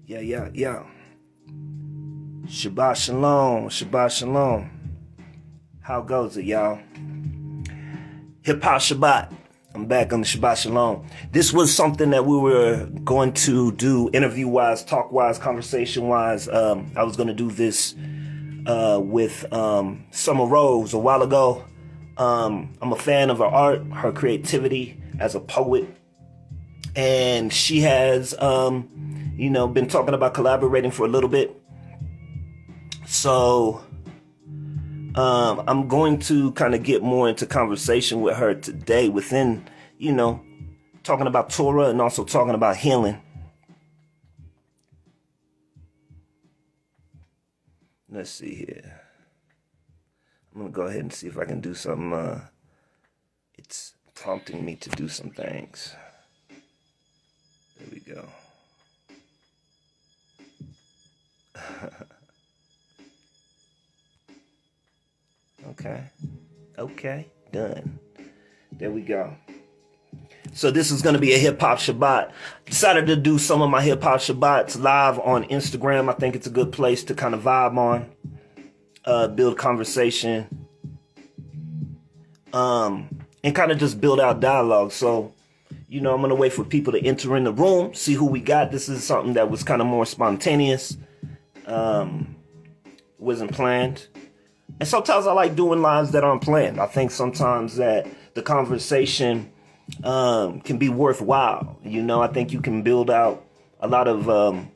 Yeah. Shabbat shalom, Shabbat shalom. How goes it, y'all? Hip Hop Shabbat. I'm back on the Shabbat Shalom. This was something that we were going to do interview-wise, talk-wise, conversation-wise. I was going to do this with Summerrose a while ago. I'm a fan of her art, her creativity as a poet. And she has, been talking about collaborating for a little bit. So I'm going to kind of get more into conversation with her today within, talking about Torah and also talking about healing. Let's see here. I'm going to go ahead and see if I can do some, it's prompting me to do some things. There we go. Okay, done. There we go. So this is going to be a hip hop Shabbat. Decided to do some of my hip hop Shabbats live on Instagram. I think it's a good place to kind of vibe on, build conversation, and kind of just build out dialogue. So, I'm going to wait for people to enter in the room, see who we got. This is something that was kind of more spontaneous. Wasn't planned. And sometimes I like doing lives that aren't planned. I think sometimes that the conversation can be worthwhile. I think you can build out a lot of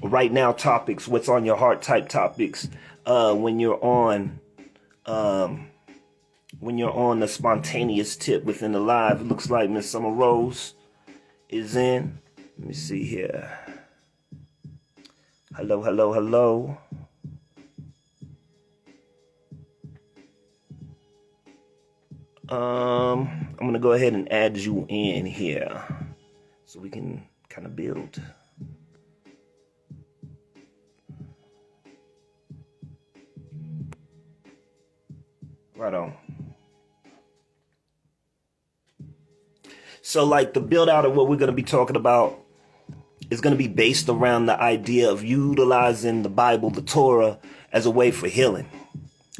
right now topics, what's on your heart type topics when you're on the spontaneous tip within the live. It looks like Miss Summerrose is in. Let me see here. Hello. I'm going to go ahead and add you in here so we can kind of build. Right on. So like the build out of what we're going to be talking about is going to be based around the idea of utilizing the Bible, the Torah, as a way for healing.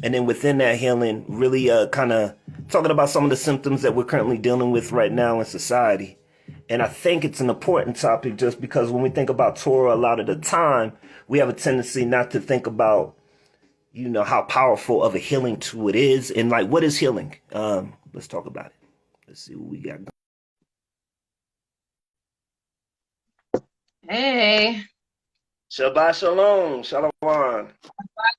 And then within that healing, really kind of talking about some of the symptoms that we're currently dealing with right now in society. And I think it's an important topic just because when we think about Torah, a lot of the time, we have a tendency not to think about, how powerful of a healing tool it is. And like, what is healing? Let's talk about it. Let's see what we got. Hey. Shabbat shalom. Shalom. Shabbat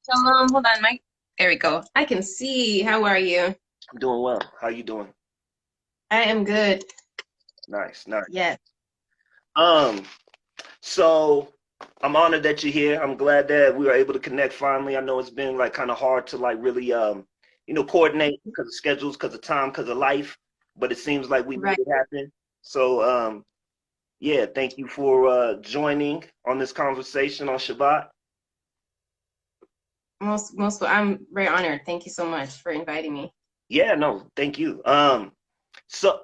shalom. Hold on, Mike. There we go. I can see. How are you? I'm doing well. How you doing? I am good. Nice. Yes. So I'm honored that you're here. I'm glad that we were able to connect finally. I know it's been like kind of hard to like really, coordinate because of schedules, because of time, because of life, but it seems like we made it happen. So, yeah, thank you for joining on this conversation on Shabbat. I'm very honored. Thank you so much for inviting me. Yeah, no, thank you. So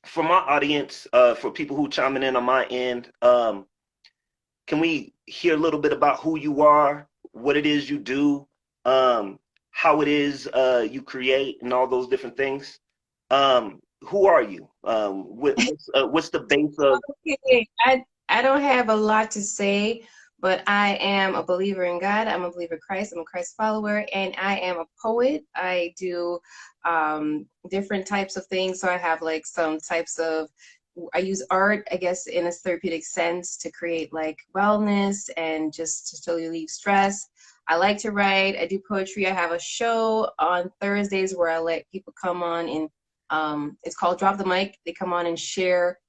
for my audience, for people who chiming in on my end, can we hear a little bit about who you are, what it is you do, how it is you create, and all those different things? Who are you? What's the base of? Okay. I don't have a lot to say, but I am a believer in God. I'm a believer in Christ. I'm a Christ follower, and I am a poet. I do different types of things. So I have like some types of, I use art, I guess, in a therapeutic sense to create like wellness and just to relieve stress. I like to write. I do poetry. I have a show on Thursdays where I let people come on and it's called Drop the Mic. They come on and share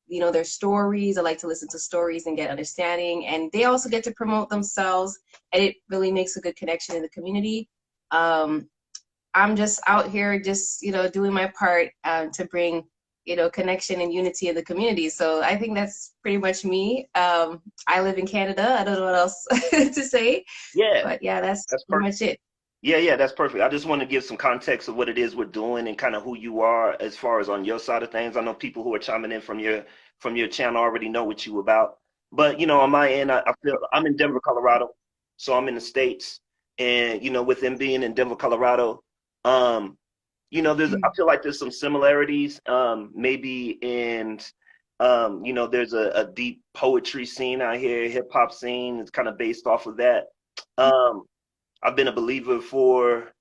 their stories. I like to listen to stories and get understanding, and they also get to promote themselves, and it really makes a good connection in the community. I'm just out here just doing my part to bring connection and unity in the community. So I think that's pretty much me. I live in Canada. I don't know what else to say. Yeah, but yeah, that's pretty much it. Yeah, that's perfect. I just want to give some context of what it is we're doing and kind of who you are as far as on your side of things. I know people who are chiming in from your channel already know what you about. But on my end, I feel I'm in Denver, Colorado, so I'm in the States, and within being in Denver, Colorado, um, I feel like there's some similarities, maybe in, there's a deep poetry scene out here, hip hop scene. It's kind of based off of that. Um, I've been a believer for,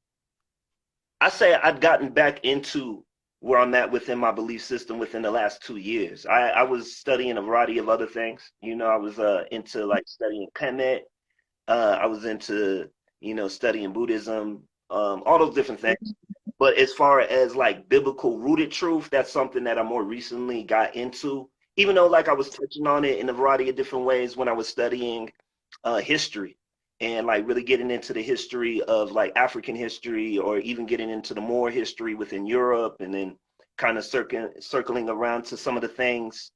I say I've gotten back into where I'm at within my belief system within the last 2 years. I was studying a variety of other things. I was into like studying Kemet. I was into, studying Buddhism, all those different things. But as far as like biblical rooted truth, that's something that I more recently got into. Even though like I was touching on it in a variety of different ways when I was studying history and like really getting into the history of like African history or even getting into the more history within Europe and then kind of circling around to some of the things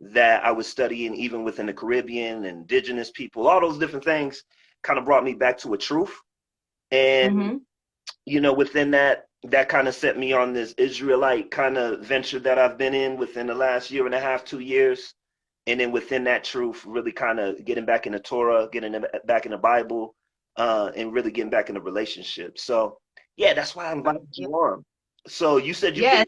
that I was studying even within the Caribbean, indigenous people, all those different things kind of brought me back to a truth. And, Mm-hmm. within that kind of set me on this Israelite kind of venture that I've been in within the last year and a half, 2 years. And then within that truth, really kind of getting back in the Torah, back in the Bible, and really getting back in the relationship. So, yeah, that's why I invited you on. So you said you've been, Yes.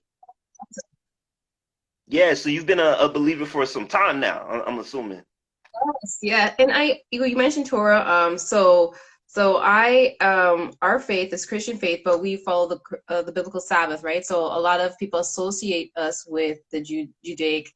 yeah, so you've been a believer for some time now, I'm assuming. Yes, yeah, and you mentioned Torah. So I our faith is Christian faith, but we follow the biblical Sabbath, right? So a lot of people associate us with the Judaic,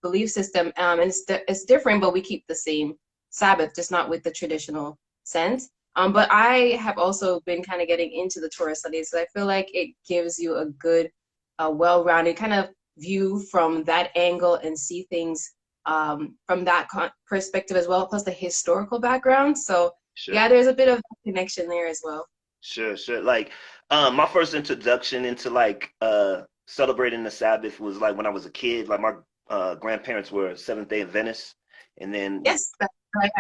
belief system. And it's different, but we keep the same Sabbath, just not with the traditional sense. But I have also been kind of getting into the Torah studies, so I feel like it gives you a good, well-rounded kind of view from that angle and see things from that perspective as well, plus the historical background. So Sure. yeah, there's a bit of connection there as well. Sure, sure. Like, my first introduction into like celebrating the Sabbath was like when I was a kid. Like my grandparents were Seventh Day Adventists, and then Yes, that's right.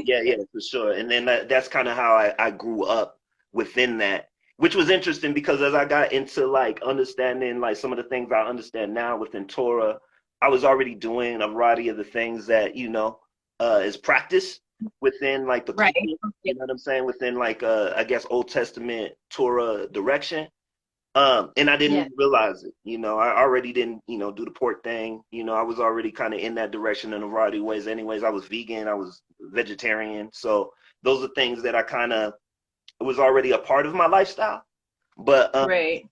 yeah, yeah, for sure. And then that's kind of how I grew up within that, which was interesting because as I got into like understanding like some of the things I understand now within Torah, I was already doing a variety of the things that is practice within like the Right. teaching. You know what I'm saying? Within like I guess Old Testament Torah direction. And I didn't Yeah. even realize it. I already didn't, do the pork thing. I was already kind of in that direction in a variety of ways. Anyways, I was vegan, I was vegetarian. So those are things that I kind of was already a part of my lifestyle. But Right.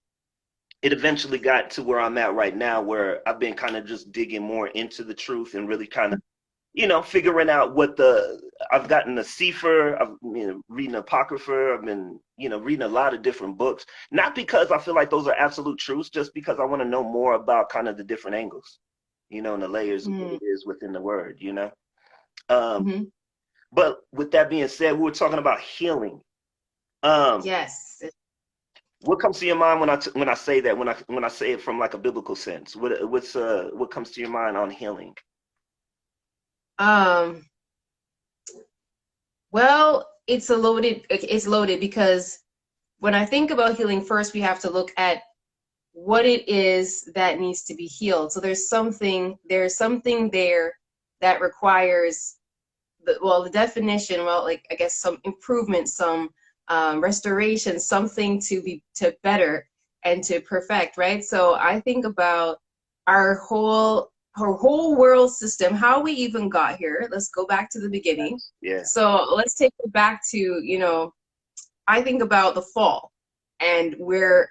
it eventually got to where I'm at right now, where I've been kind of just digging more into the truth and really kind of figuring out I've gotten the Sefer, I've reading Apocrypha, I've been, reading a lot of different books. Not because I feel like those are absolute truths, just because I want to know more about kind of the different angles, and the layers of what Mm-hmm. it is within the word. Um, Mm-hmm. but with that being said, we were talking about healing. Um, Yes. what comes to your mind when I say that, when I say it from like a biblical sense? What comes to your mind on healing? Um, well, it's loaded because when I think about healing, first we have to look at what it is that needs to be healed. So there's something there that requires the definition, well, like I guess some improvement, some restoration, something to better and to perfect, right? So I think about our whole world system, how we even got here. Let's go back to the beginning. Yeah, So let's take it back to, I think about the fall and where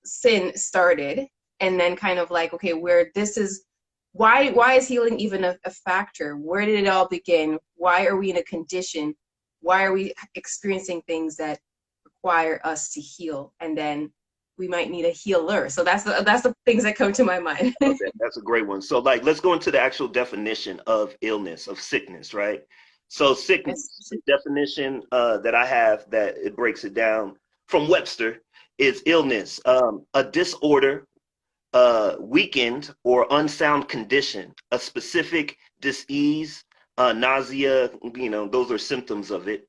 sin started, and then kind of like, okay, where this is, why is healing even a factor? Where did it all begin? Why are we in a condition? Why are we experiencing things that require us to heal? And then we might need a healer. So that's the things that come to my mind. okay, that's a great one. So, like, let's go into the actual definition of illness, of sickness, right? So, Yes. sickness, the definition that I have that it breaks it down from Webster is illness, a disorder, weakened or unsound condition, a specific disease, nausea. Those are symptoms of it.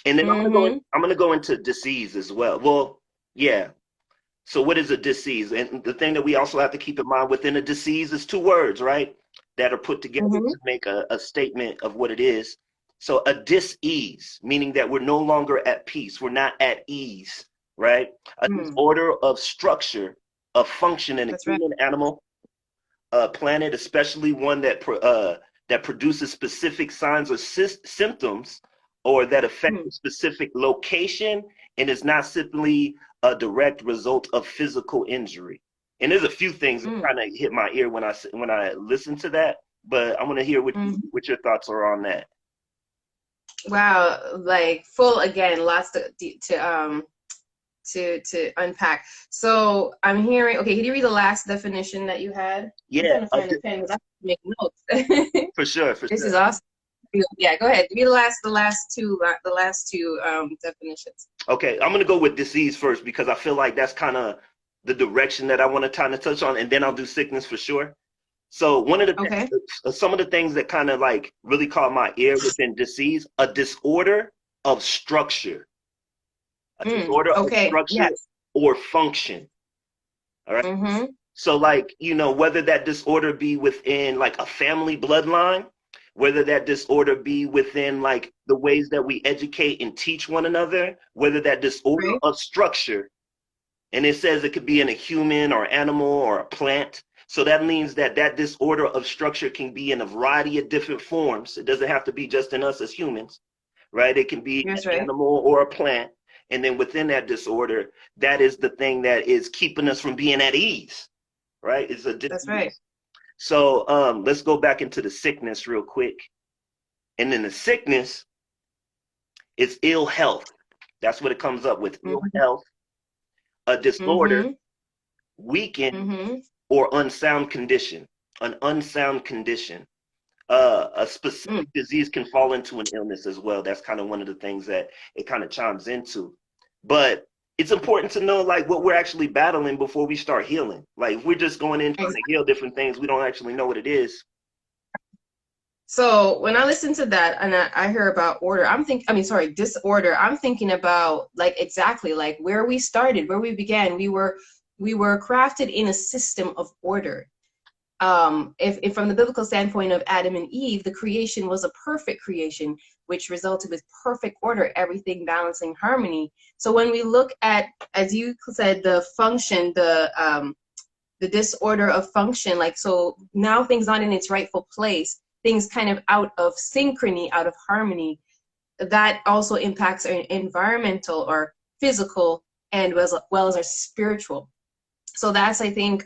And then Mm-hmm. I'm gonna go into disease as well. Well, yeah. So what is a disease? And the thing that we also have to keep in mind within a disease is two words, right? that are put together Mm-hmm. to make a statement of what it is. So a dis-ease, meaning that we're no longer at peace, we're not at ease, right? A Mm. disorder of structure, of function in a That's right. human, animal, planet, especially one that produces specific signs or symptoms, or that affect Mm. a specific location, and is not simply a direct result of physical injury. And there's a few things that Mm. kind of hit my ear when I listen to that, but I want to hear Mm. what your thoughts are on that. Wow, like full again, lots to unpack. So I'm hearing. Okay, can you read the last definition that you had? I'm Yeah, trying to find a pen because I have to make notes. for sure, for This is sure. awesome. Yeah, go ahead. Read the last two definitions. Okay, I'm gonna go with disease first because I feel like that's kind of the direction that I want to kind of touch on, and then I'll do sickness for sure. So Okay. some of the things that kind of like really caught my ear within disease, a disorder of structure, a Mm. disorder of Okay. structure Yes. or function. All right. Mm-hmm. So like, whether that disorder be within like a family bloodline, whether that disorder be within like the ways that we educate and teach one another, whether that disorder Right. of structure, and it says it could be in a human or animal or a plant. So that means that that disorder of structure can be in a variety of different forms. It doesn't have to be just in us as humans, right? It can be That's an right. animal or a plant. And then within that disorder, that is the thing that is keeping us from being at ease, right? It's a That's right. disease. So let's go back into the sickness real quick. And then the sickness is ill health. That's what it comes up with, ill Mm-hmm. health, a disorder, Mm-hmm. weakened, Mm-hmm. or unsound condition, an unsound condition. A specific Mm. disease can fall into an illness as well. That's kind of one of the things that it kind of chimes into. But it's important to know like what we're actually battling before we start healing. Like if we're just going in trying to heal different things, we don't actually know what it is. So when I listen to that and I hear about disorder, I'm thinking about like exactly like where we started, where we began. We were crafted in a system of order. If from the biblical standpoint of Adam and Eve, the creation was a perfect creation, which resulted with perfect order, everything balancing harmony. So when we look at, as you said, the function, the disorder of function, like so now things not in its rightful place, things kind of out of synchrony, out of harmony, that also impacts our environmental or physical and well as our spiritual. So that's, I think,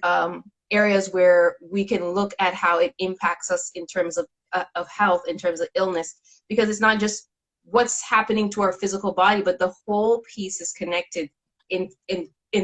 areas where we can look at how it impacts us in terms of health, in terms of illness, because it's not just what's happening to our physical body, but the whole piece is connected in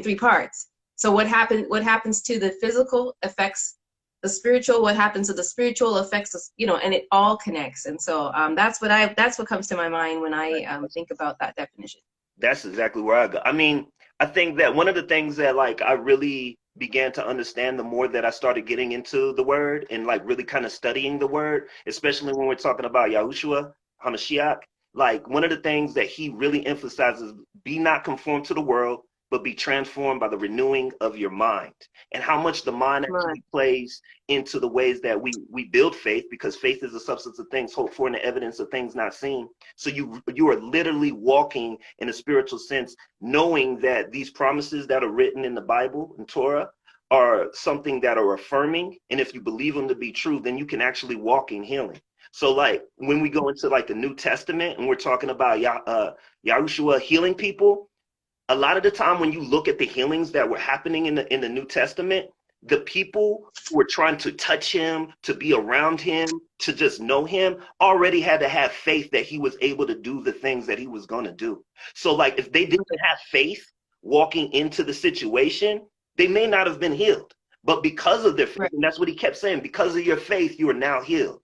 three parts. So what happens to the physical affects the spiritual. What happens to the spiritual affects us, and it all connects. And so that's what comes to my mind when I think about that definition. That's exactly where I go. I mean, I think that one of the things that like I really began to understand the more that I started getting into the word and like really kind of studying the word, especially when we're talking about Yahushua HaMashiach, like one of the things that he really emphasizes, be not conformed to the world, but be transformed by the renewing of your mind, and how much the mind Right. actually plays into the ways that we build faith, because faith is the substance of things hoped for and the evidence of things not seen. So you are literally walking in a spiritual sense, knowing that these promises that are written in the Bible and Torah are something that are affirming. And if you believe them to be true, then you can actually walk in healing. So like when we go into like the New Testament and we're talking about Yahushua healing people, a lot of the time when you look at the healings that were happening in the New Testament, the people who were trying to touch him, to be around him, to just know him, already had to have faith that he was able to do the things that he was going to do. So like if they didn't have faith walking into the situation, they may not have been healed. But because of their faith, Right. and that's what he kept saying, because of your faith, you are now healed.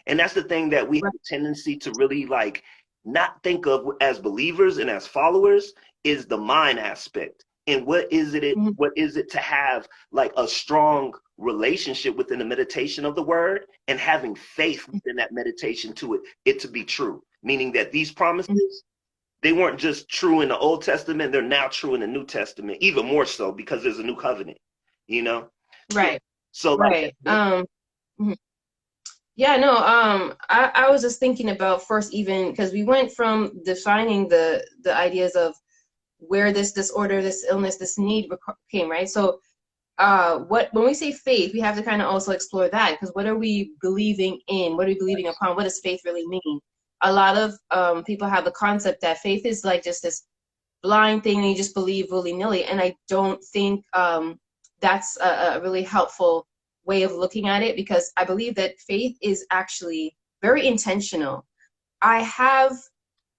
And that's the thing that we have Right. a tendency to really like not think of as believers and as followers, is the mind aspect. And Mhm. what is it to have like a strong relationship within the meditation of the word and having faith within that meditation to it to be true, meaning that these promises, they weren't just true in the Old Testament, they're now true in the New Testament, even more so because there's a new covenant, you know? So, Right. so like Right. Mhm. Yeah, no, I was just thinking about first, even because we went from defining the ideas of where this disorder, this illness, this need came, right? So what when we say faith, we have to kind of also explore that, because what are we believing in? What are we believing upon? What does faith really mean? A lot of people have the concept that faith is like just this blind thing and you just believe willy-nilly, and I don't think that's a really helpful way of looking at it, because I believe that faith is actually very intentional. I have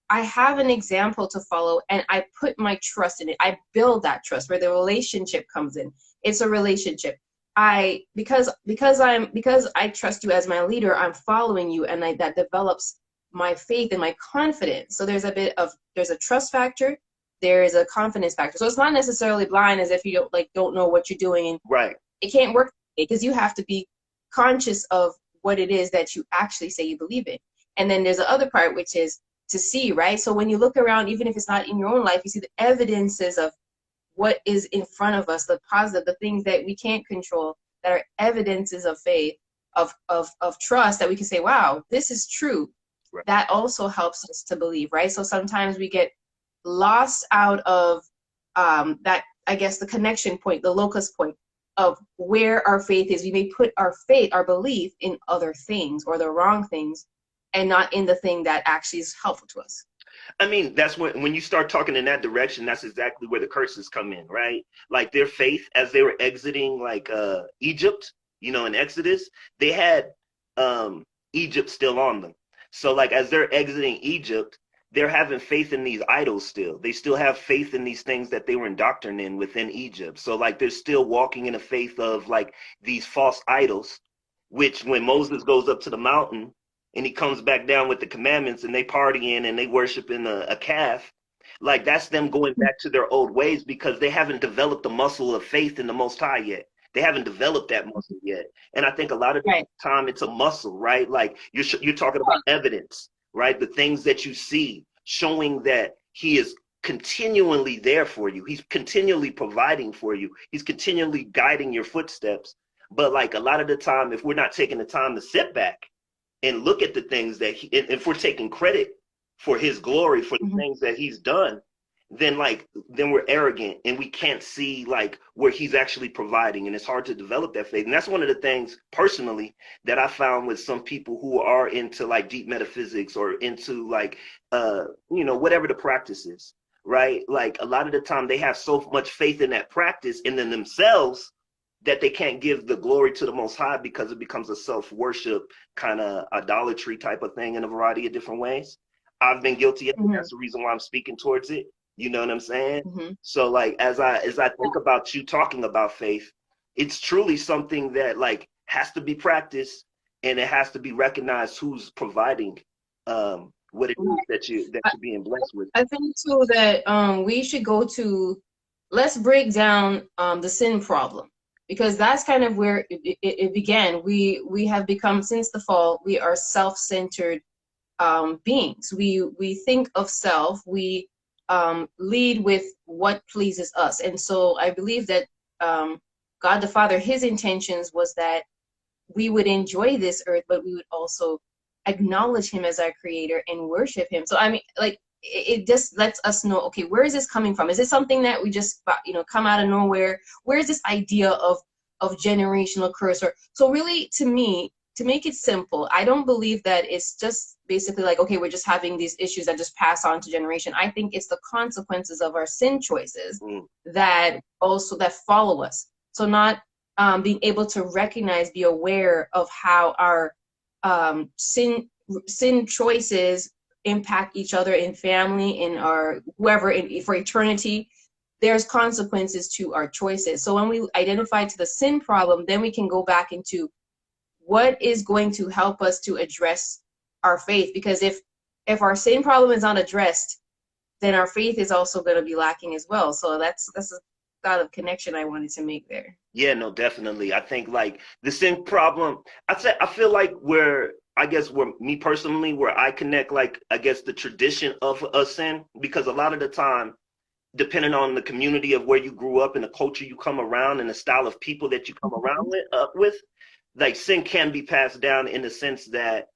I have an example to follow and I put my trust in it. I build that trust where the relationship comes in. It's a relationship. I because I trust you as my leader, I'm following you, and that develops my faith and my confidence. So there's a trust factor, there is a confidence factor. So it's not necessarily blind as if you don't know what you're doing, and Right. it can't work because you have to be conscious of what it is that you actually say you believe in. And then there's the other part, which is to see, right? So when you look around, even if it's not in your own life, you see the evidences of what is in front of us, the positive, the things that we can't control, that are evidences of faith, of trust, that we can say, wow, this is true. Right. That also helps us to believe, right? So sometimes we get lost out of that, I guess, the connection point, the locus point of where our faith is. We may put our faith, our belief, in other things or the wrong things, and not in the thing that actually is helpful to us. I mean, that's when you start talking in that direction, that's exactly where the curses come in, right? Like their faith as they were exiting like Egypt, in Exodus, they had Egypt still on them. So like as they're exiting Egypt, they're having faith in these idols still. They still have faith in these things that they were indoctrinated in within Egypt. So like they're still walking in a faith of like these false idols, which when Moses goes up to the mountain and he comes back down with the commandments and they partying and they worshiping a calf, like that's them going back to their old ways because they haven't developed the muscle of faith in the Most High yet. They haven't developed that muscle yet. And I think a lot of the Right. time it's a muscle, right? Like you're talking about evidence, right? The things that you see showing that he is continually there for you. He's continually providing for you. He's continually guiding your footsteps. But like a lot of the time, if we're not taking the time to sit back and look at the things that if we're taking credit for his glory, for the Mm-hmm. things that he's done, then we're arrogant and we can't see like where he's actually providing. And it's hard to develop that faith. And that's one of the things personally that I found with some people who are into like deep metaphysics or into like, whatever the practice is, right? Like a lot of the time they have so much faith in that practice and in themselves that they can't give the glory to the Most High because it becomes a self-worship kind of idolatry type of thing in a variety of different ways. I've been guilty of it. Mm-hmm. That's the reason why I'm speaking towards it. You know what I'm saying? Mm-hmm. So like as I think about you talking about faith, it's truly something that like has to be practiced and it has to be recognized who's providing what it is that you're being blessed with. I think too that we should go to, let's break down the sin problem, because that's kind of where it began. We have become, since the fall, we are self-centered beings. We think of self. We lead with what pleases us, and so I believe that God the Father, His intentions was that we would enjoy this earth, but we would also acknowledge him as our creator and worship him. So I mean, like it just lets us know, okay, where is this coming from? Is it something that we just come out of nowhere? Where is this idea of generational curse? Or so really, to me, to make it simple, I don't believe that it's just basically like, okay, we're just having these issues that just pass on to generation. I think it's the consequences of our sin choices Mm. that follow us. So not being able to recognize, be aware of how our sin choices impact each other in family, in our whoever, for eternity. There's consequences to our choices. So when we identify to the sin problem, then we can go back into what is going to help us to address our faith. Because if our sin problem is not addressed, then our faith is also going to be lacking as well. So that's a thought of connection I wanted to make there. Yeah, no, definitely. I think like the sin problem, I feel like where me personally, where I connect like I guess the tradition of a sin, because a lot of the time, depending on the community of where you grew up and the culture you come around and the style of people that you come around with, like sin can be passed down in the sense that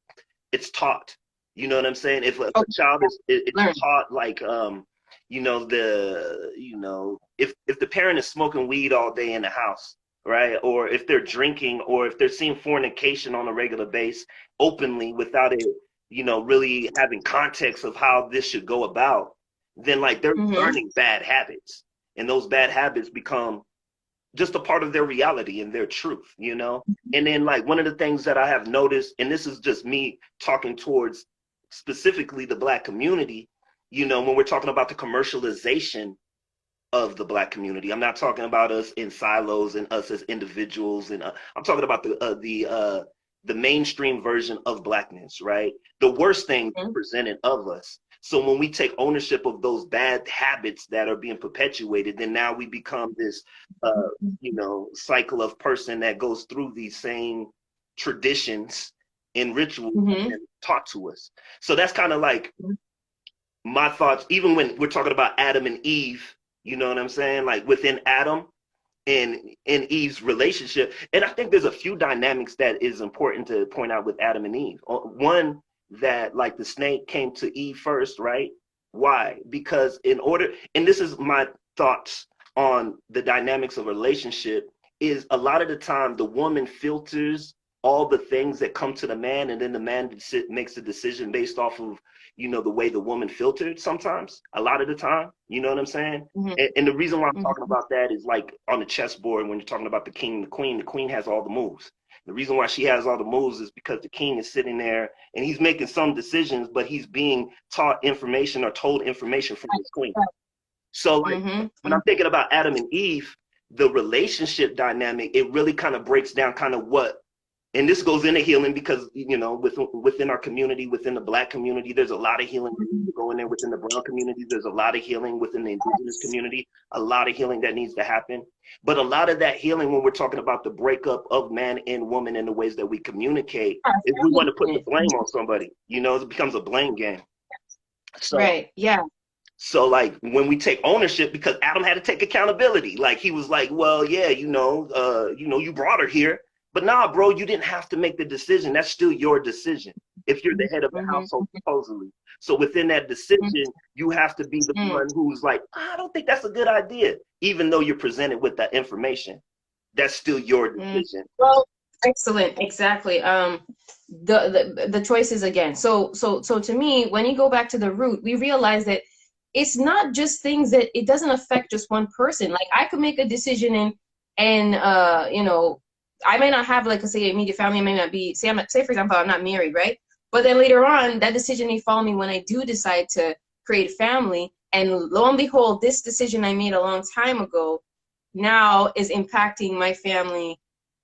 it's taught. You know what I'm saying? If a Okay. child is it's Learn. taught like if the parent is smoking weed all day in the house, right? Or if they're drinking, or if they're seeing fornication on a regular base openly without it, really having context of how this should go about, then like they're Mm-hmm. learning bad habits. And those bad habits become just a part of their reality and their truth. And then like one of the things that I have noticed, and this is just me talking towards specifically the Black community, when we're talking about the commercialization of the Black community, I'm not talking about us in silos and us as individuals, and I'm talking about the mainstream version of Blackness, right? The worst thing presented of us. So when we take ownership of those bad habits that are being perpetuated, then now we become this, cycle of person that goes through these same traditions and rituals that have Mm-hmm. been taught to us. So that's kind of like my thoughts, even when we're talking about Adam and Eve, you know what I'm saying? Like within Adam and Eve's relationship. And I think there's a few dynamics that is important to point out with Adam and Eve. One, that like the snake came to Eve first, right? Why? Because and this is my thoughts on the dynamics of a relationship, is a lot of the time the woman filters all the things that come to the man, and then the man makes a decision based off of the way the woman filtered sometimes, a lot of the time, you know what I'm saying? Mm-hmm. And the reason why I'm talking Mm-hmm. about that is like on the chessboard, when you're talking about the king and the queen has all the moves. The reason why she has all the moves is because the king is sitting there and he's making some decisions, but he's being taught information or told information from his queen. So like when Mm-hmm. I'm thinking about Adam and Eve, the relationship dynamic, it really kind of breaks down kind of what, and this goes into healing, because within our community, within the Black community, there's a lot of healing that needs to go in there. Within the brown community, there's a lot of healing. Within the indigenous community, a lot of healing that needs to happen. But a lot of that healing, when we're talking about the breakup of man and woman and the ways that we communicate, is we want to put the blame on somebody. It becomes a blame game. So Right. Yeah. so like when we take ownership, because Adam had to take accountability. Like he was like, well, yeah, you brought her here, but nah, bro, you didn't have to make the decision. That's still your decision if you're the head of the household, Mm-hmm. supposedly. So within that decision, you have to be the Mm-hmm. one who's like, I don't think that's a good idea, even though you're presented with that information. That's still your Mm. decision. Well, excellent. Exactly. The choices again. So to me, when you go back to the root, we realize that it's not just things that it doesn't affect just one person. Like I could make a decision and I may not have like say immediate family. I may not be say for example I'm not married, right? But then later on, that decision may follow me when I do decide to create a family. And lo and behold, this decision I made a long time ago now is impacting my family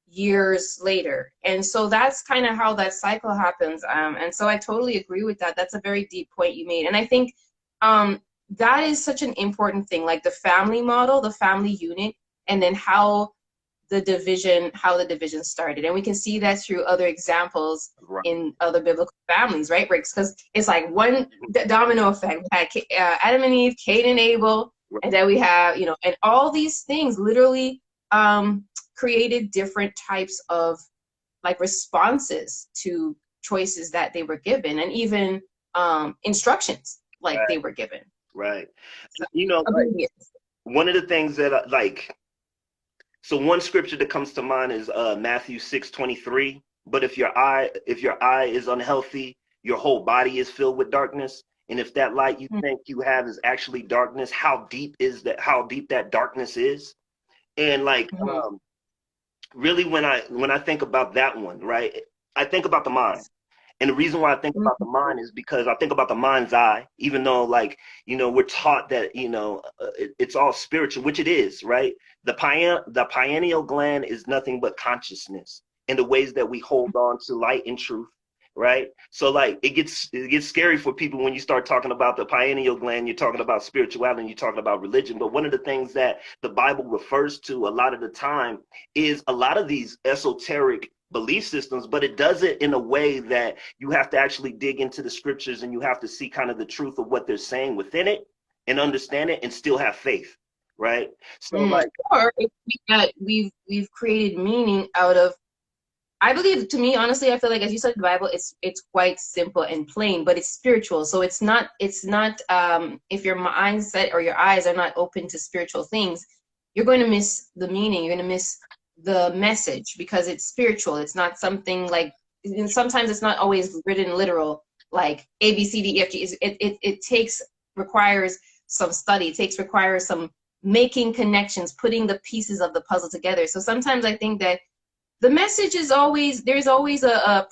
years later. And so that's kind of how that cycle happens. And so I totally agree with that. That's a very deep point you made. And I think that is such an important thing, like the family model, the family unit, and then how the division started. And we can see that through other examples Right. in other biblical families, right, Briggs? Because it's like one domino effect. We had Adam and Eve, Cain and Abel, Right. and then we have, and all these things literally created different types of like responses to choices that they were given, and even instructions like they were given. Right. So, Like obedience. one of the things that so one scripture that comes to mind is Matthew 6:23. But if your eye is unhealthy, your whole body is filled with darkness. And if that light you think you have is actually darkness, how deep is that? How deep that darkness is? And like Mm-hmm. really, when I think about that one, right, I think about the mind. And the reason why I think about the mind is because I think about the mind's eye, even though like, we're taught that, it's all spiritual, which it is, right? The pineal gland is nothing but consciousness and the ways that we hold on to light and truth, right? So like it gets scary for people when you start talking about the pineal gland, you're talking about spirituality, you're talking about religion. But one of the things that the Bible refers to a lot of the time is a lot of these esoteric belief systems, but it does it in a way that you have to actually dig into the scriptures and you have to see kind of the truth of what they're saying within it and understand it and still have faith, right? So like Or if we've created meaning out of I believe, to me, honestly, I feel like as you study the Bible, it's quite simple and plain, but it's spiritual. So it's not if your mindset or your eyes are not open to spiritual things, you're going to miss the meaning. You're going to miss the message because it's spiritual. It's not something like, and sometimes it's not always written literal, like A B C D E F G. It takes requires some study. Requires some making connections, putting the pieces of the puzzle together. So sometimes I think that the message is always, there's always a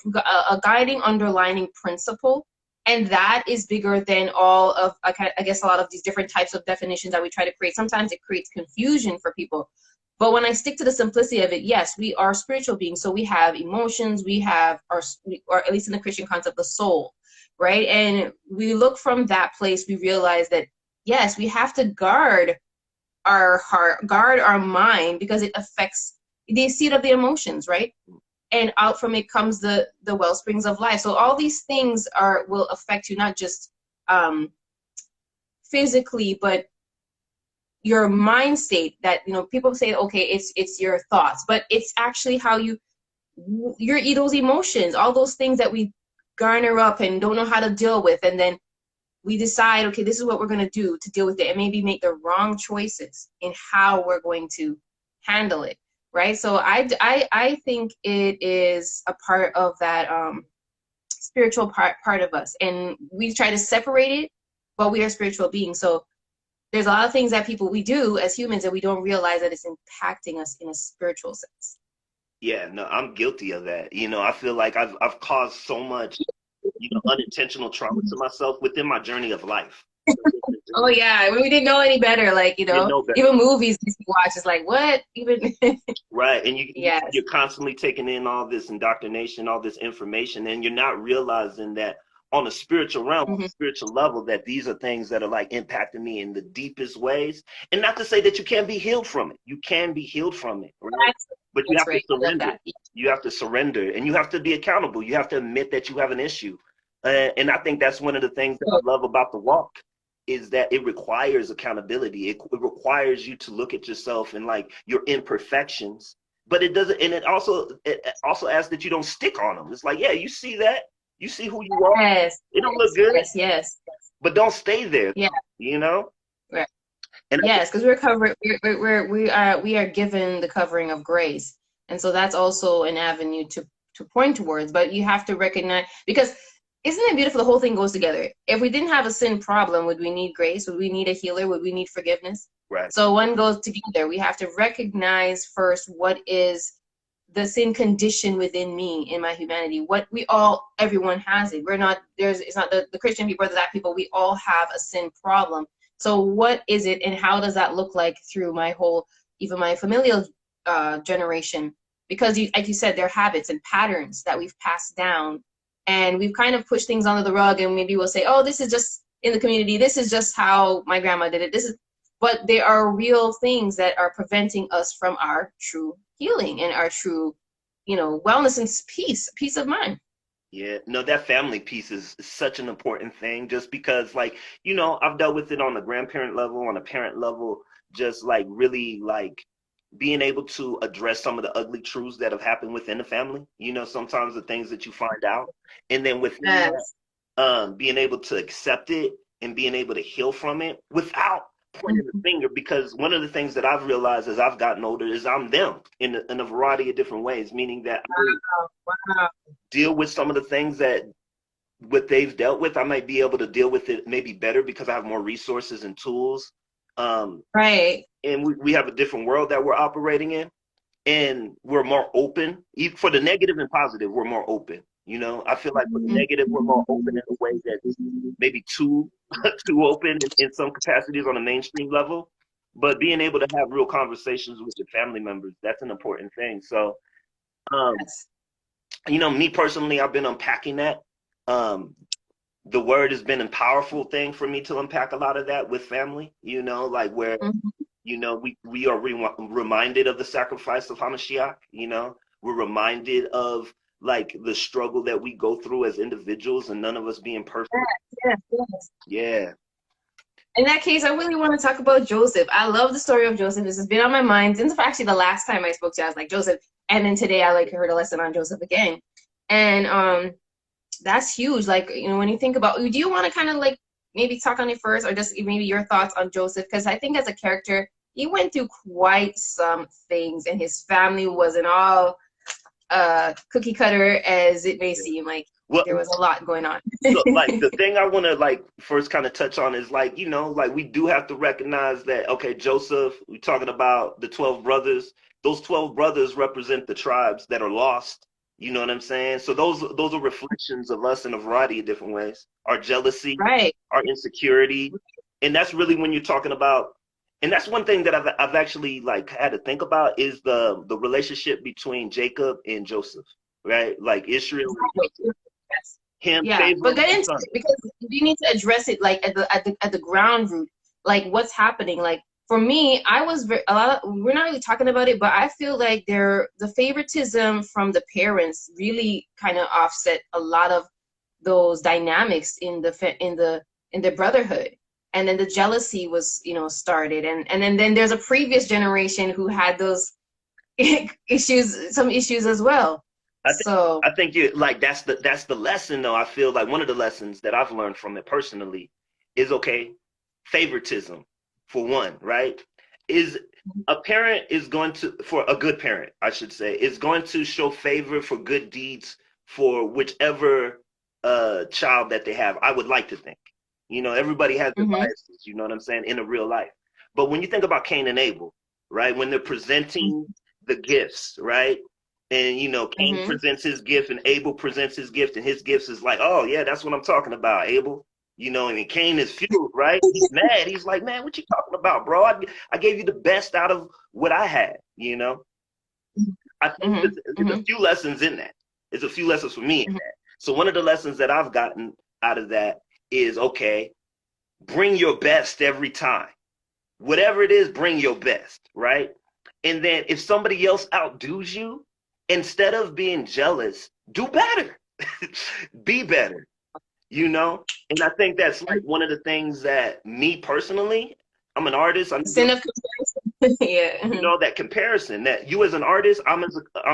guiding underlining principle, and that is bigger than all of, I guess, a lot of these different types of definitions that we try to create. Sometimes it creates confusion for people, but when I stick to the simplicity of it, yes, we are spiritual beings, so we have emotions, we have our, or at least in the Christian concept, the soul, right? And we look from that place, we realize that yes, we have to guard our heart, guard our mind, because it affects the seat of the emotions, right? And out from it comes the well springs of life. So all these things will affect you, not just physically, but your mind state. That, people say, okay, it's your thoughts, but it's actually how those emotions, all those things that we garner up and don't know how to deal with, and then we decide, okay, this is what we're going to do to deal with it, and maybe make the wrong choices in how we're going to handle it, right? So I think it is a part of that spiritual part of us, and we try to separate it, but we are spiritual beings. So there's a lot of things that we do as humans that we don't realize that it's impacting us in a spiritual sense. Yeah, no, I'm guilty of that. I feel like I've caused so much, unintentional trauma to myself within my journey of life. Oh yeah, we didn't know any better. Like, Didn't know better. even movies we watch is like, what even? Right. And Yes. you're constantly taking in all this indoctrination, all this information, and you're not realizing that on a spiritual realm, on a spiritual level, that these are things that are like impacting me in the deepest ways. And not to say that you can't be healed from it. You can be healed from it, right? But you have to surrender. You have to surrender, and you have to be accountable. You have to admit that you have an issue. And I think that's one of the things that I love about the walk, is that it requires accountability. It requires you to look at yourself and like your imperfections, but it doesn't. And it also asks that you don't stick on them. It's like, yeah, you see that, you see who you are. Yes. It don't look good. Yes. But don't stay there. Yeah. Right. And yes, because we're covered. We are given the covering of grace, and so that's also an avenue to point towards. But you have to recognize, because isn't it beautiful? The whole thing goes together. If we didn't have a sin problem, would we need grace? Would we need a healer? Would we need forgiveness? Right. So one goes together. We have to recognize first what is the sin condition within me, in my humanity. Everyone has it. It's not the Christian people or the that people. We all have a sin problem. So what is it, and how does that look like through even my familial generation? Because like you said, there are habits and patterns that we've passed down, and we've kind of pushed things under the rug, and maybe we'll say, oh, this is just in the community. This is just how my grandma did it. But there are real things that are preventing us from our true healing and our true, wellness and peace of mind. Yeah, no, that family piece is such an important thing, just because, like, I've dealt with it on a grandparent level, on a parent level, just like really like being able to address some of the ugly truths that have happened within the family. Sometimes the things that you find out, and then within that, being able to accept it and being able to heal from it without pointing the finger. Because one of the things that I've realized as I've gotten older is I'm them in a variety of different ways, meaning that I deal with some of the things that what they've dealt with. I might be able to deal with it maybe better because I have more resources and tools. Right. And we have a different world that we're operating in, and we're more open. For the negative and positive, we're more open. I feel like for the negative, we're more open in a way that's maybe too open in some capacities on a mainstream level. But being able to have real conversations with your family members, that's an important thing. So, me personally, I've been unpacking that. The word has been a powerful thing for me to unpack a lot of that with family, like where, we are reminded of the sacrifice of Hamashiach. We're reminded of like the struggle that we go through as individuals, and none of us being perfect. Yes. Yeah. In that case, I really want to talk about Joseph. I love the story of Joseph. This has been on my mind since actually the last time I spoke to you. I was like, Joseph, And then today I like heard a lesson on Joseph again. And that's huge. Like, you know, when you think about, do you want to kind of like maybe talk on it first, or just maybe your thoughts on Joseph? Because I think as a character, he went through quite some things, and his family wasn't all cookie cutter as it may seem. Like, Well, there was a lot going on. so like the thing I want to like first kind of touch on is like, you know, like we do have to recognize that, okay, Joseph, we're talking about the 12 brothers. Those 12 brothers represent the tribes that are lost. You know what I'm saying? So those are reflections of us in a variety of different ways. Our jealousy, Right. our insecurity. And that's really when you're talking about, and that's one thing that I've actually like had to think about is the relationship between Jacob and Joseph, right? Like Israel and Joseph, Yes. him Yeah, but favoring get his into son. it because you need to address it like at the ground root, like what's happening. Like for me, I was very, a lot of, we're not really talking about it, but I feel like the favoritism from the parents really kind of offset a lot of those dynamics in the brotherhood. And then the jealousy was, you know, started, and then there's a previous generation who had those some issues as well. I think So, I think you like that's the lesson though. I feel like one of the lessons that I've learned from it personally is okay, favoritism for one, right? Is a parent is going to for a good parent, I should say, is going to show favor for good deeds for whichever child that they have. I would like to think. You know, everybody has their mhm, biases, you know what I'm saying, in a real life. But when you think about Cain and Abel, right, when they're presenting the gifts, right? And you know, Cain mhm, presents his gift and Abel presents his gift, and his gifts is like, oh yeah, that's what I'm talking about, Abel. You know, and Cain is fueled, right? He's mad. He's like, man, what you talking about, bro? I gave you the best out of what I had, you know? I think mhm, there's a mhm, few lessons in that. There's a few lessons for me in mhm. that. So one of the lessons that I've gotten out of that is okay, bring your best every time. Whatever it is, bring your best, right? And then if somebody else outdoes you, instead of being jealous, do better. Be better, you know? And I think that's like one of the things that me personally, I'm an artist. Sin of comparison. Yeah. You Mhm, know, that comparison that you as an artist, I'm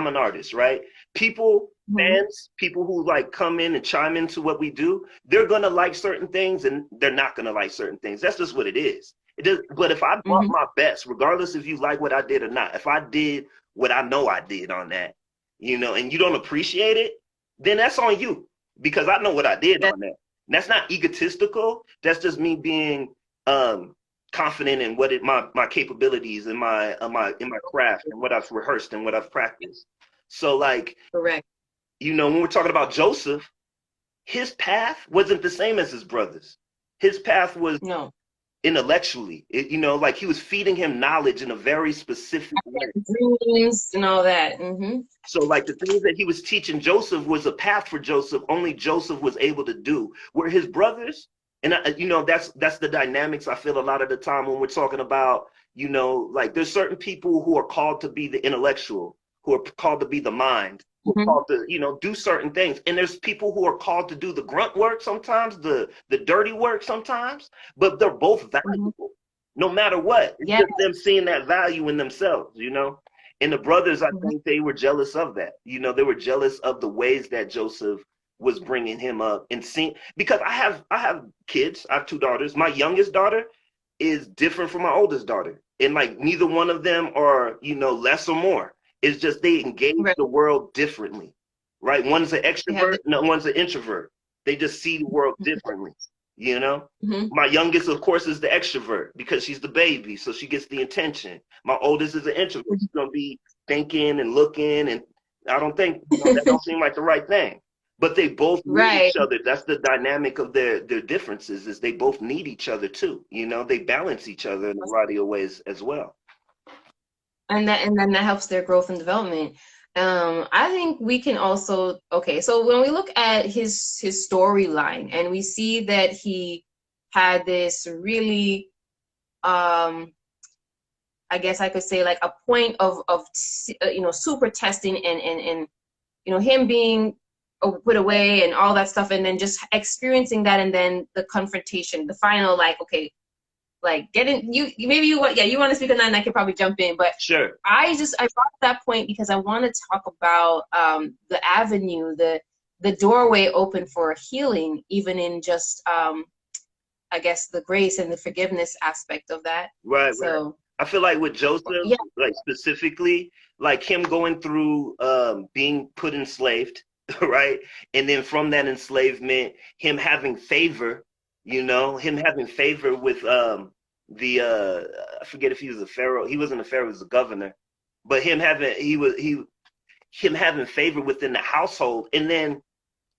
an artist, right? People, mhm, fans, people who like come in and chime into what we do, they're gonna like certain things and they're not gonna like certain things. That's just what it is. It is, but if I brought mhm. my best, regardless if you like what I did or not, if I did what I know I did on that, you know, and you don't appreciate it, then that's on you because I know what I did That, on that. And that's not egotistical. That's just me being um confident in my capabilities and my craft and what I've rehearsed and what I've practiced. So like, correct. you know, when we're talking about Joseph, his path wasn't the same as his brothers. His path was No. intellectually, you know, like he was feeding him knowledge in a very specific way. Dreams and all that. Hmm. So like the things that he was teaching Joseph was a path for Joseph. Only Joseph was able to do. Where his brothers, and you know that's the dynamics I feel a lot of the time when we're talking about, you know, like there's certain people who are called to be the intellectual, who are called to be the mind, who are Hmm. called to, you know, do certain things. And there's people who are called to do the grunt work sometimes, the dirty work sometimes, but they're both Hmm. valuable no matter what. It's Yeah. just them seeing that value in themselves, you know. And the brothers, I Hmm. think they were jealous of that. You know, they were jealous of the ways that Joseph was bringing him up and seeing, because I have kids. I have two daughters. My youngest daughter is different from my oldest daughter, and like neither one of them are, you know, less or more. It's just they engage Right. the world differently, right? One's an They have extrovert, the. no one's an introvert. They just see the world differently, you know. Hmm. My youngest, of course, is the extrovert because she's the baby, so she gets the attention. My oldest is an introvert. She's gonna be thinking and looking, and I don't think, you know, that don't seem like the right thing. But they both need Right. each other. That's the dynamic of their differences. Is they both need each other too. You know, they balance each other in a variety of ways as well. And then that helps their growth and development. I think we can also, okay, so when we look at his storyline and we see that he had this really, um I guess I could say like a point of you know, super testing, and you know, him being put away and all that stuff, and then just experiencing that, and then the confrontation, the final, like, okay, like getting maybe you want to speak on that and I could probably jump in, but Sure. I brought up that point because I want to talk about the avenue, the doorway open for healing, even in just I guess the grace and the forgiveness aspect of that. Right, right. So I feel like with Joseph, yeah, like specifically, like him going through being put enslaved, right? And then from that enslavement, him having favor, him having favor with the I forget if he was a pharaoh. He wasn't a pharaoh, he was a governor. But him having favor within the household, and then,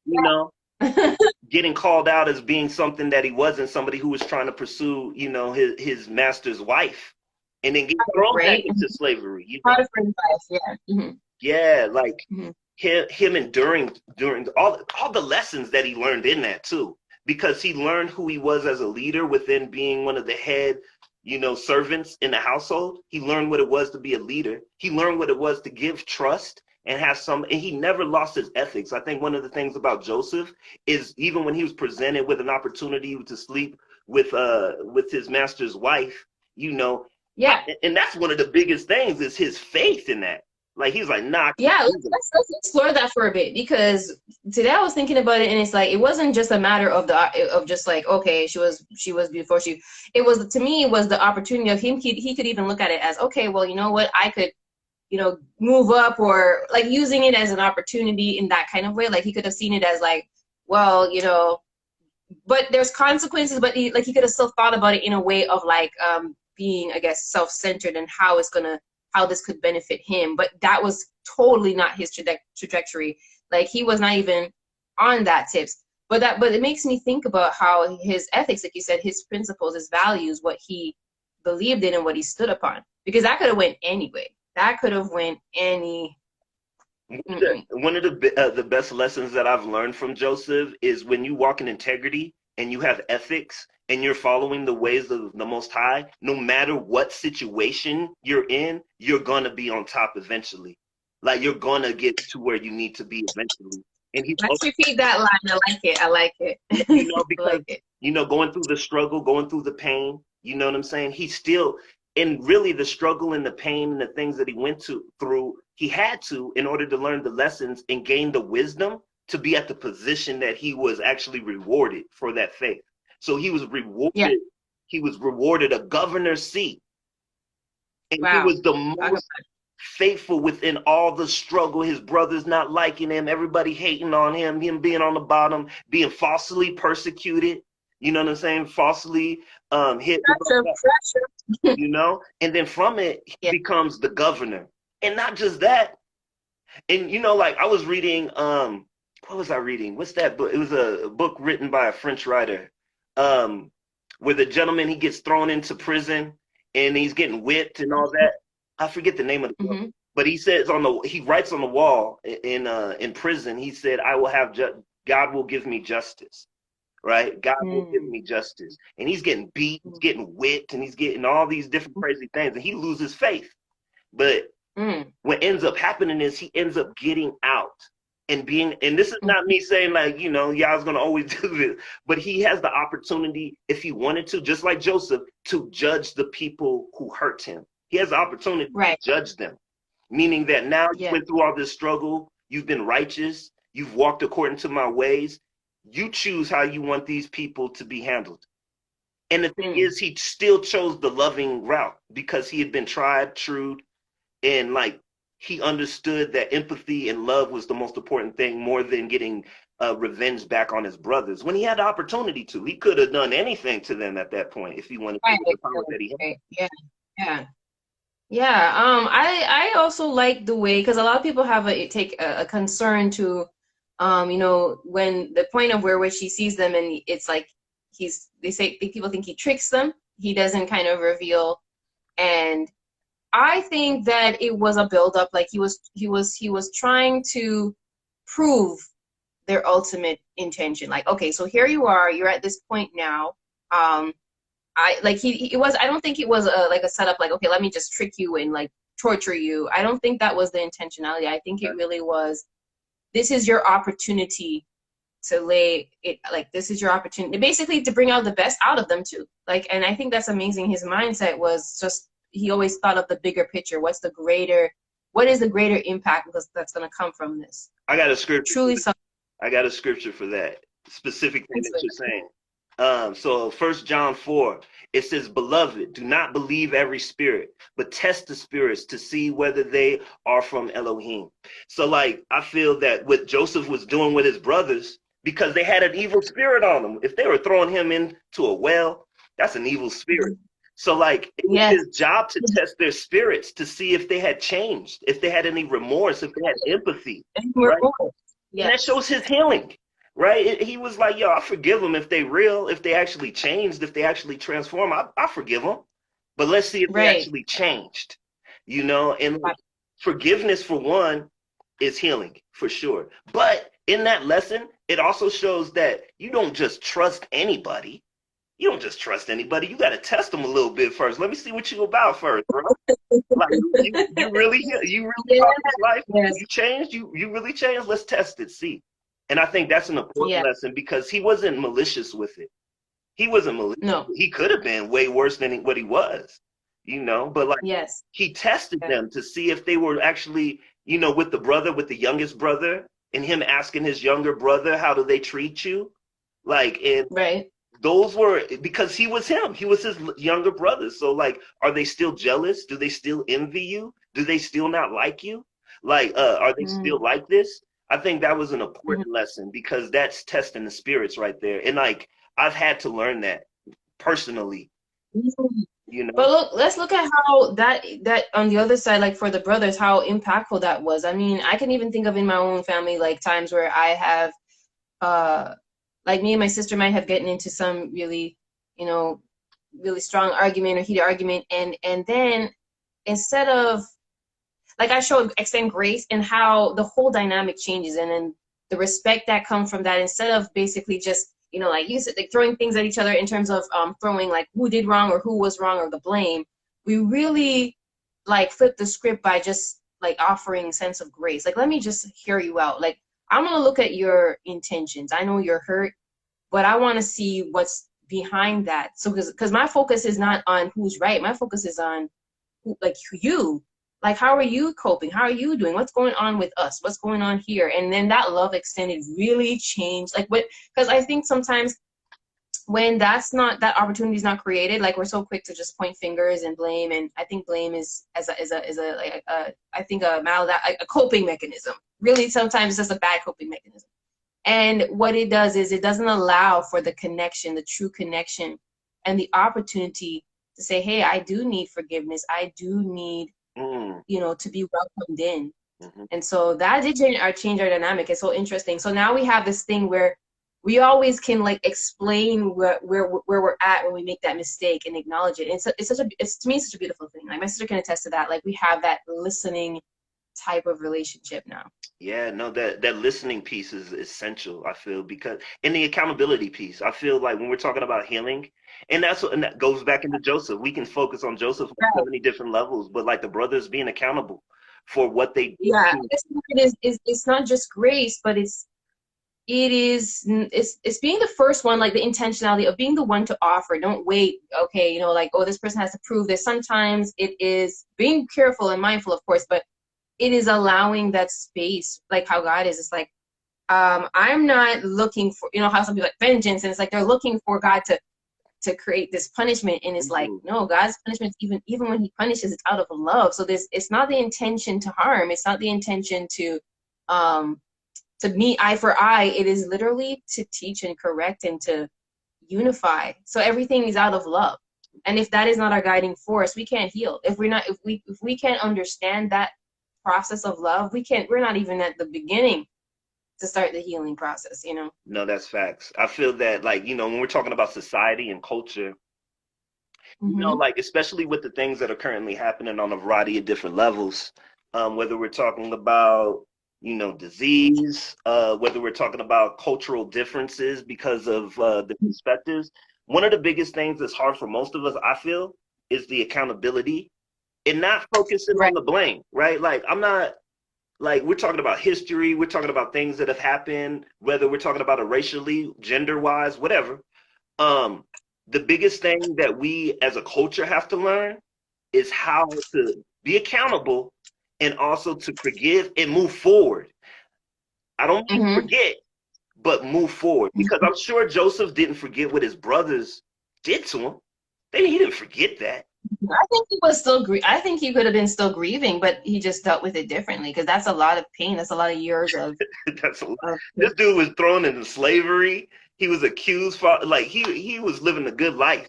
you know, getting called out as being something that he wasn't, somebody who was trying to pursue, his master's wife, and then get thrown back right. into slavery. Potiphar's wife, yeah. Yeah, like Hmm. him enduring during all the lessons that he learned in that too, because he learned who he was as a leader within being one of the head, servants in the household. He learned what it was to be a leader. He learned what it was to give trust and and he never lost his ethics. I think one of the things about Joseph is even when he was presented with an opportunity to sleep with his master's wife, you know, Yeah. and that's one of the biggest things is his faith in that. Like he's like, nah. Yeah, let's explore that for a bit because today I was thinking about it and it's like it wasn't just a matter of just like okay she was before she it was to me it was the opportunity of him he could even look at it as okay well you know what I could move up or like using it as an opportunity in that kind of way like he could have seen it as like well but there's consequences but he could have still thought about it in a way of like being I guess self-centered and how this could benefit him but that was totally not his trajectory like he was not even on that tips but it makes me think about how his ethics like you said his principles his values what he believed in and what he stood upon because that could have went anyway that could have went any One of the best lessons that I've learned from Joseph is when you walk in integrity and you have ethics and you're following the ways of the Most High, no matter what situation you're in, you're gonna be on top eventually. Like you're gonna get to where you need to be eventually. And he's let's repeat that line I like it I because like it going through the struggle, going through the pain, you know what I'm saying? He's still and really the struggle and the pain and the things that he went through, he had to in order to learn the lessons and gain the wisdom to be at the position that he was actually rewarded for that faith. So yeah he was rewarded a governor's seat. And he wow was the talk most faithful within all the struggle, his brothers not liking him, everybody hating on him being on the bottom, being falsely persecuted, you know what I'm saying? Falsely hit, pressure and then from it, he yeah becomes the governor. And not just that, and like I was reading, what was I reading? What's that book? It was a book written by a French writer, um, where the gentleman he gets thrown into prison and he's getting whipped and all that. I forget the name of the book, hmm but he writes on the wall in prison. He said, "I will have God will give me justice." Right? God will give mm me justice. And he's getting beat, he's getting whipped, and he's getting all these different crazy things, and he loses faith. But mm what ends up happening is he ends up getting out and this is not me saying like, y'all's gonna always do this, but he has the opportunity, if he wanted to, just like Joseph, to judge the people who hurt him. He has the opportunity to right judge them, meaning that now you yeah went through all this struggle, you've been righteous, you've walked according to my ways. You choose how you want these people to be handled. And the thing mm is, he still chose the loving route because he had been tried, true, and like he understood that empathy and love was the most important thing more than getting revenge back on his brothers. When he had the opportunity to, he could have done anything to them at that point if he wanted to right with the power that he had. right yeah yeah yeah I also like the way because a lot of people have take a concern to when the point of where she sees them and it's like people think he tricks them he doesn't kind of reveal and I think that it was a build-up. Like he was trying to prove their ultimate intention. Like, okay, so here you are. You're at this point now. I like he it was. I don't think it was like a setup. Like, okay, let me just trick you and like torture you. I don't think that was the intentionality. I think it really was. This is your opportunity to lay it like, this is your opportunity, basically to bring out the best out of them too. Like, and I think that's amazing. His mindset was just, he always thought of the bigger picture. What is the greater impact that's going to come from this? I got a scripture. Truly something. I got a scripture for that specific thing that you're saying. So 1 John 4, it says, "Beloved, do not believe every spirit, but test the spirits to see whether they are from Elohim." So like, I feel that what Joseph was doing with his brothers, because they had an evil spirit on them. If they were throwing him into a well, that's an evil spirit. So like, it was Yes. his job to test their spirits to see if they had changed, if they had any remorse, if they had empathy, right? Yes. And that shows his healing, right? He was like, yo, I forgive them if they real, if they actually changed, if they actually transform, I forgive them. But let's see if they actually changed, you know? And forgiveness, for one, is healing, for sure. But in that lesson, it also shows that you don't just trust anybody. You don't just trust anybody. You got to test them a little bit first. Let me see what you about first, bro. Like, you really about this life? Yes. You changed? You really changed? Let's test it, see. And I think that's an important lesson, because he wasn't malicious with it. He wasn't malicious. No. He could have been way worse than what he was, you know. But like, he tested them to see if they were actually, you know, with the youngest brother, and him asking his younger brother, how do they treat you? Like, and those were, because he was him. He was his younger brother. So like, are they still jealous? Do they still envy you? Do they still not like you? Like, are they still like this? I think that was an important lesson, because that's testing the spirits right there. And like, I've had to learn that personally, you know. But look, let's look at how that on the other side, like for the brothers, how impactful that was. I mean, I can even think of in my own family, like times where I have, like me and my sister might have gotten into some really, you know, really strong argument or heated argument, and then instead of, like, I extend grace, and how the whole dynamic changes, and then the respect that comes from that, instead of basically just, you know, like you said, like throwing things at each other in terms of throwing like who did wrong or who was wrong or the blame. We really like flip the script by just like offering a sense of grace. Like, let me just hear you out. Like, I'm gonna look at your intentions. I know you're hurt, but I want to see what's behind that. So because my focus is not on who's right. My focus is on who, like you. Like, how are you coping? How are you doing? What's going on with us? What's going on here? And then that love extended really changed. Like, what? Because I think sometimes when that opportunity is not created, like, we're so quick to just point fingers and blame. And I think blame is I think a coping mechanism. Really, sometimes it's just a bad coping mechanism. And what it does is it doesn't allow for the connection, the true connection, and the opportunity to say, hey, I do need forgiveness. I do need, you know, to be welcomed in. And so that did change our dynamic. It's so interesting. So now we have this thing where we always can like explain where we're at when we make that mistake and acknowledge it. And it's to me such a beautiful thing. Like, my sister can attest to that. Like, we have that listening type of relationship now. Yeah, no, that listening piece is essential, I feel, because, and the accountability piece, I feel like when we're talking about healing, and that goes back into Joseph. We can focus on Joseph on so many different levels, but like the brothers being accountable for what they did. Yeah, it's not just grace, but it's being the first one, like the intentionality of being the one to offer. Don't wait, okay, you know, like, oh, this person has to prove this. Sometimes it is being careful and mindful, of course, but it is allowing that space, like how God is. It's like, I'm not looking for, you know, how some people like vengeance, and it's like they're looking for God to create this punishment, and it's like, no, God's punishment, even when he punishes, it's out of love. So it's not the intention to harm. It's not the intention to meet eye for eye. It is literally to teach and correct and to unify. So everything is out of love. And if that is not our guiding force, we can't heal. If we can't understand that process of love, we're not even at the beginning to start the healing process, you know? No, that's facts. I feel that, like, you know, when we're talking about society and culture, you know, like, especially with the things that are currently happening on a variety of different levels, whether we're talking about, you know, disease, whether we're talking about cultural differences because of the perspectives, one of the biggest things that's hard for most of us, I feel, is the accountability and not focusing on the blame, right? Like, I'm not like we're talking about history, we're talking about things that have happened, whether we're talking about it racially, gender wise, whatever. Um, the biggest thing that we as a culture have to learn is how to be accountable and also to forgive and move forward. I don't mean Hmm. forget, but move forward because I'm sure Joseph didn't forget what his brothers did to him. He didn't forget that. I think he was still. I think he could have been still grieving, but he just dealt with it differently because that's a lot of pain. That's a lot of years That's a lot. of. This dude was thrown into slavery. He was accused for like he was living a good life.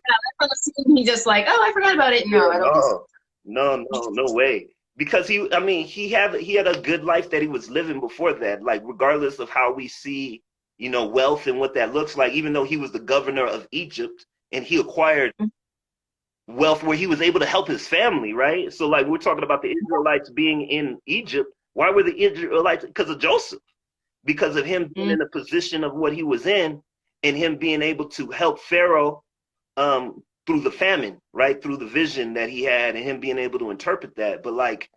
He just like, oh, I forgot about it. Yeah, No, I don't think so. no way. Because I mean, he had a good life that he was living before that. Like regardless of how we see, wealth and what that looks like. Even though he was the governor of Egypt and he acquired wealth where he was able to help his family, right? So like we're talking about the Israelites being in Egypt. Why were the Israelites? Because of Joseph, because of him being Mm. in a position of what he was in, and him being able to help Pharaoh through the famine, right? Through the vision that he had, and him being able to interpret that. But like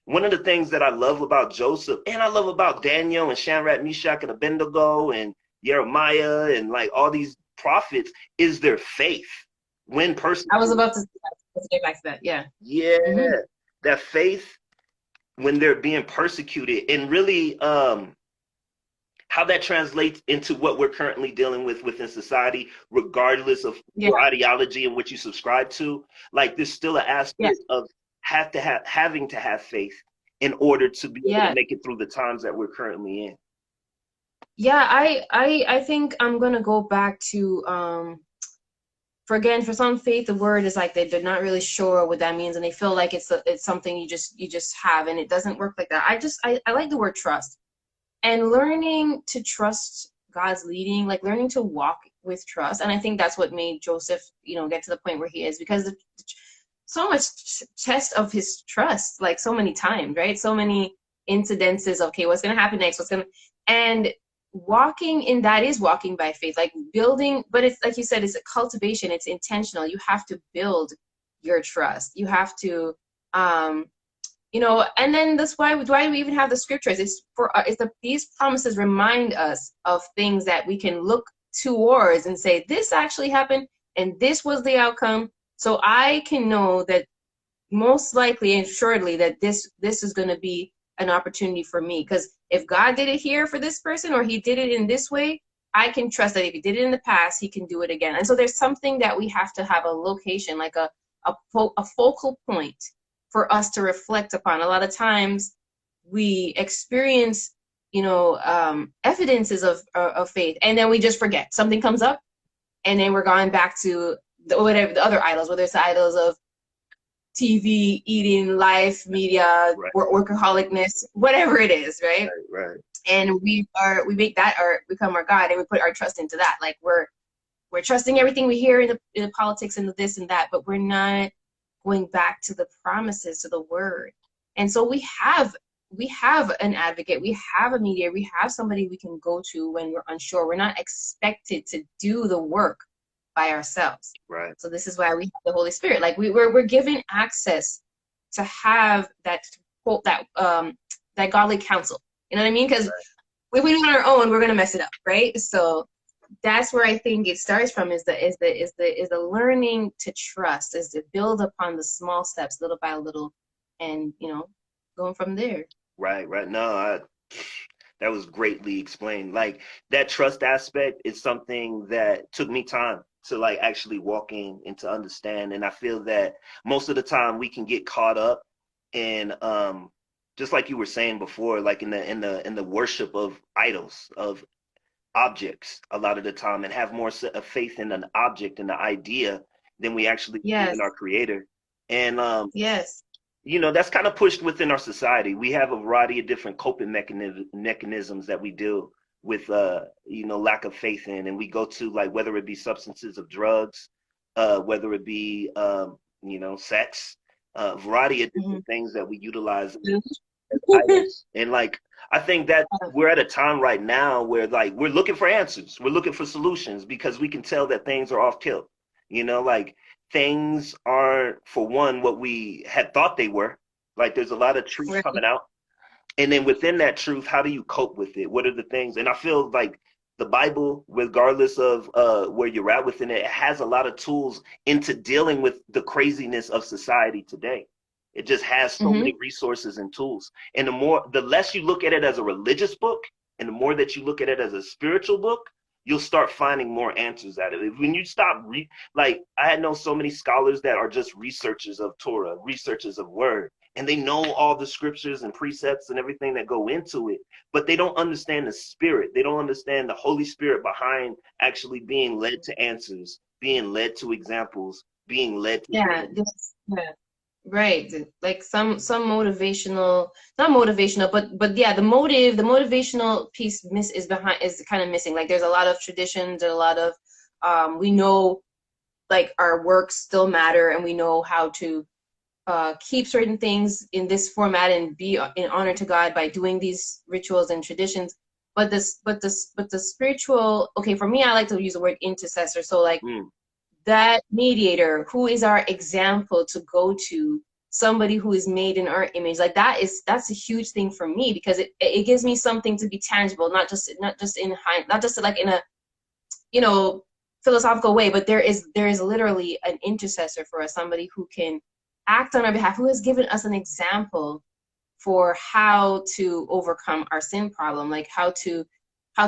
one of the things that I love about Joseph, and I love about Daniel and Shadrach, Meshach, and Abednego, and Jeremiah, and like all these prophets, is their faith when I was persecuted. about to get back to that. Yeah. Yeah, Hmm. that faith when they're being persecuted, and really how that translates into what we're currently dealing with within society, regardless of Yeah. your ideology and what you subscribe to. Like there's still an Yeah. aspect of having to have faith in order to be able to Yeah. make it through the times that we're currently in. Yeah. I think I'm gonna go back to for again, for some faith, the word is like they're not really sure what that means, and they feel like it's something you just have, and it doesn't work like that. I like the word trust, and learning to trust God's leading, like learning to walk with trust. And I think that's what made Joseph, get to the point where he is, because so much test of his trust, like so many times, right? So many incidences of, okay, what's going to happen next? And walking in that is walking by faith, like building, but it's like you said, it's a cultivation, it's intentional. You have to build your trust. You have to, and then that's why we even have the scriptures. These promises remind us of things that we can look towards and say, this actually happened and this was the outcome. So I can know that most likely and assuredly that this is going to be an opportunity for me, because if God did it here for this person, or he did it in this way, I can trust that if he did it in the past, he can do it again. And so there's something that we have to have a location, like a focal point for us to reflect upon. A lot of times we experience, evidences of faith, and then we just forget. Something comes up, and then we're going back to whatever the other idols, whether it's the idols of TV, eating, life, media, Right, workaholicness, whatever it is, right? right, And we make that become our God, and we put our trust into that. Like we're trusting everything we hear in the politics and the this and that, but we're not going back to the promises, to the word. And so we have an advocate, we have a mediator, we have somebody we can go to when we're unsure. We're not expected to do the work by ourselves. right, So this is why we have the Holy Spirit. Like we're given access to have that godly counsel. You know what I mean? Because if we do it on our own, we're gonna mess it up, right? So that's where I think it starts from, is the learning to trust, is to build upon the small steps little by little, and going from there. right. No, that was greatly explained. Like that trust aspect is something that took me time to like actually walk in and to understand. And I feel that most of the time we can get caught up in just like you were saying before, like in the worship of idols, of objects a lot of the time, and have more of faith in an object and the idea than we actually believe Yes, in our creator. And yes. that's kind of pushed within our society. We have a variety of different coping mechanisms that we deal with, lack of faith in, and we go to like whether it be substances of drugs, whether it be, sex, a variety of Hmm. different things that we utilize as idols. And like, I think that we're at a time right now where like we're looking for answers, we're looking for solutions because we can tell that things are off tilt. Like things aren't, for one, what we had thought they were. Like there's a lot of truth Right. coming out, And then within that truth, how do you cope with it? What are the things? And I feel like the Bible, regardless of where you're at within it, it has a lot of tools into dealing with the craziness of society today. It just has so Mm-hmm. many resources and tools. And the less you look at it as a religious book, and the more that you look at it as a spiritual book, you'll start finding more answers out of it. When you stop, like I know so many scholars that are just researchers of Torah, researchers of Word, and they know all the scriptures and precepts and everything that go into it, but they don't understand the spirit. They don't understand the Holy Spirit behind actually being led to answers, being led to examples, being led to Yeah, things. yeah. Right. Like some motivational, not motivational, but yeah, the motivational piece is kind of missing. Like there's a lot of traditions and a lot of we know like our works still matter and we know how to keep certain things in this format and be in honor to God by doing these rituals and traditions. But the spiritual, okay, for me, I like to use the word intercessor. So like Mm, that mediator who is our example to go to, somebody who is made in our image, like that's a huge thing for me because it gives me something to be tangible, not just in high, not just like in a you know philosophical way, but there is literally an intercessor for us, somebody who can act on our behalf, who has given us an example for how to overcome our sin problem, like how to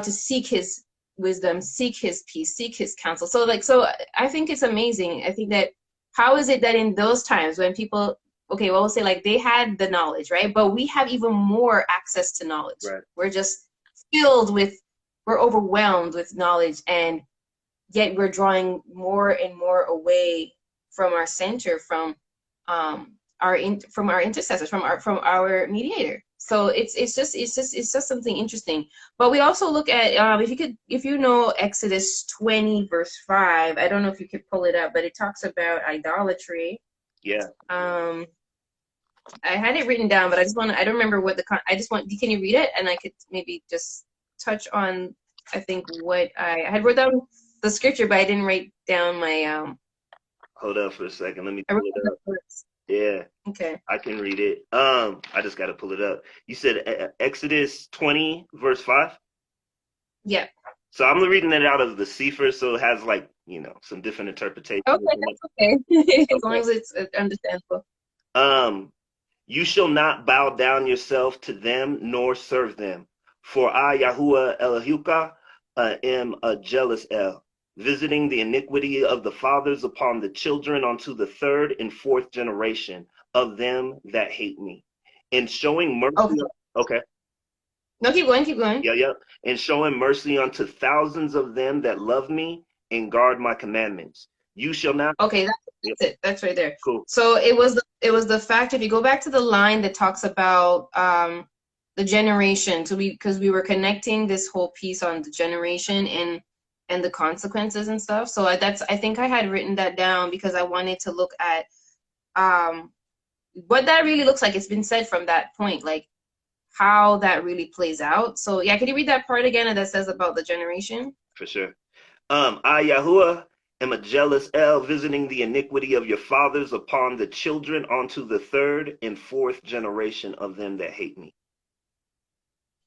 seek his wisdom, seek his peace, seek his counsel. So I think it's amazing. I think that how is it that in those times when people, okay, well, we'll say like they had the knowledge, right? But we have even more access to knowledge. right. We're just filled with, we're overwhelmed with knowledge, and yet we're drawing more and more away from our center, from our intercessors, from our mediator. So it's just something interesting. But we also look at if you know Exodus 20 verse 5. I don't know if you could pull it up, but it talks about idolatry. Yeah. Um, I had it written down, but I don't remember what I just want. Can you read it? And I could maybe just touch on, I think what I had wrote down the scripture, but I didn't write down my Hold up for a second. Let me I pull wrote it down the up. words. Yeah, Okay. I can read it. I just got to pull it up. You said Exodus 20, verse 5. Yeah. So I'm reading it out of the Sefer, so it has like, some different interpretations. Okay, that's okay. As long Okay. as it's understandable. Um, you shall not bow down yourself to them nor serve them. For I, Yahuwah Elohuka, am a jealous El, visiting the iniquity of the fathers upon the children unto the third and fourth generation of them that hate me, and showing Okay. mercy. Okay, No, keep going, keep going. yeah, yeah, and showing mercy unto thousands of them that love me and guard my commandments. You shall not. Okay, Yep, that's it. That's right there. cool. So it was the fact, if you go back to the line that talks about the generation, so because we were connecting this whole piece on the generation and the consequences and stuff. So I think I had written that down because I wanted to look at um what that really looks like. It's been said from that point, like how that really plays out. So yeah, can you read that part again that says about the generation? For sure. I, Yahuwah, am a jealous El, visiting the iniquity of your fathers upon the children unto the third and fourth generation of them that hate me.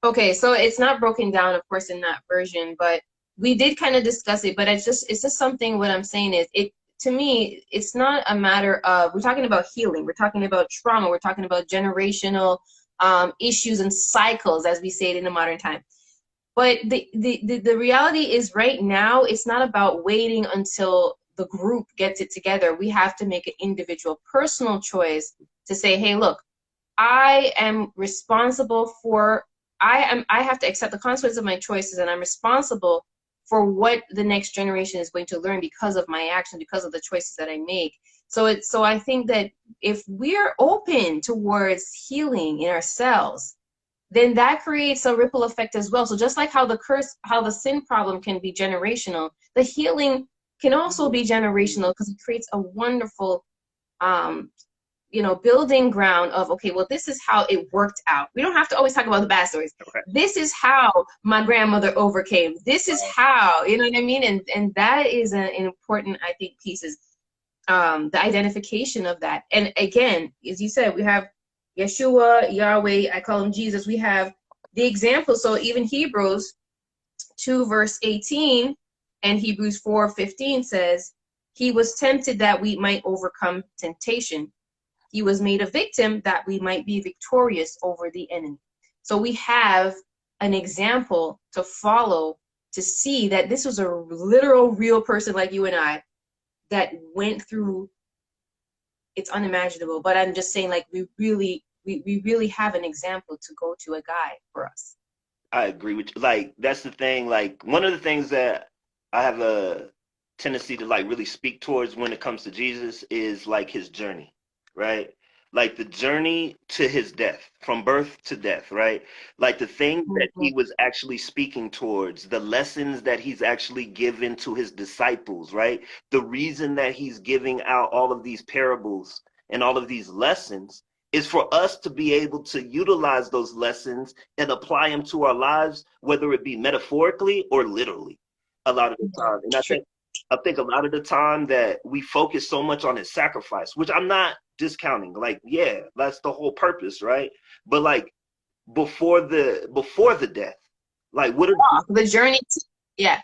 Okay, so it's not broken down, of course, in that version, but we did kind of discuss it. But it's just something. What I'm saying is, it to me, it's not a matter of, we're talking about healing, we're talking about trauma, we're talking about generational issues and cycles, as we say it in the modern time. But the reality is, right now, it's not about waiting until the group gets it together. We have to make an individual, personal choice to say, hey, look, I am responsible for, I have to accept the consequences of my choices, and I'm responsible for what the next generation is going to learn because of my action, because of the choices that I make. So I think that if we're open towards healing in ourselves, then that creates a ripple effect as well. So just like how the sin problem can be generational, the healing can also be generational, because it creates a wonderful um, building ground of, okay, well, this is how it worked out. We don't have to always talk about the bad stories. Okay. This is how my grandmother overcame. This is how, you know what I mean? And that is an important, I think, piece is the identification of that. And again, as you said, we have Yeshua, Yahweh, I call him Jesus. We have the example. So even Hebrews 2 verse 18 and Hebrews 4:15 says, he was tempted that we might overcome temptation. He was made a victim that we might be victorious over the enemy. So we have an example to follow to see that this was a literal real person like you and I that went through. It's unimaginable, but I'm just saying, like, we really have an example to go to, a guide for us. I agree with you. Like, that's the thing. Like, one of the things that I have a tendency to like really speak towards when it comes to Jesus is like his journey, right? Like the journey to his death, from birth to death, right? Like the things that Mhm. he was actually speaking towards, the lessons that he's actually given to his disciples, right? The reason that he's giving out all of these parables and all of these lessons is for us to be able to utilize those lessons and apply them to our lives, whether it be metaphorically or literally, a lot of the Mhm. time. And I True. think I think a lot of the time that we focus so much on his sacrifice, which I'm not discounting. Like, yeah, that's the whole purpose, right? But like before the death, like what are The journey. Yeah.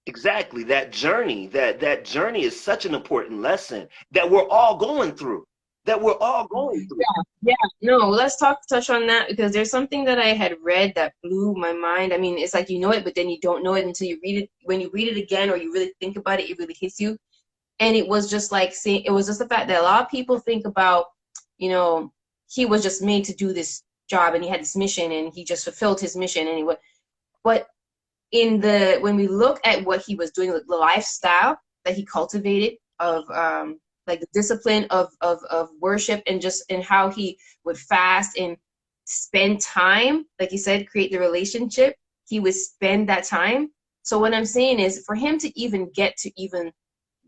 exactly that journey? That journey is such an important lesson that we're all going through. That we're all going through. Yeah, no, let's touch on that because there's something that I had read that blew my mind. I mean, it's like you know it, but then you don't know it until you read it. When you read it again or you really think about it, it really hits you. And it was just like saying, it was just the fact that a lot of people think about, you know, he was just made to do this job and he had this mission and he just fulfilled his mission anyway. But when we look at what he was doing, the lifestyle that he cultivated of like the discipline of worship and just and how he would fast and spend time, like you said, create the relationship, he would spend that time. So what I'm saying is for him to even get to even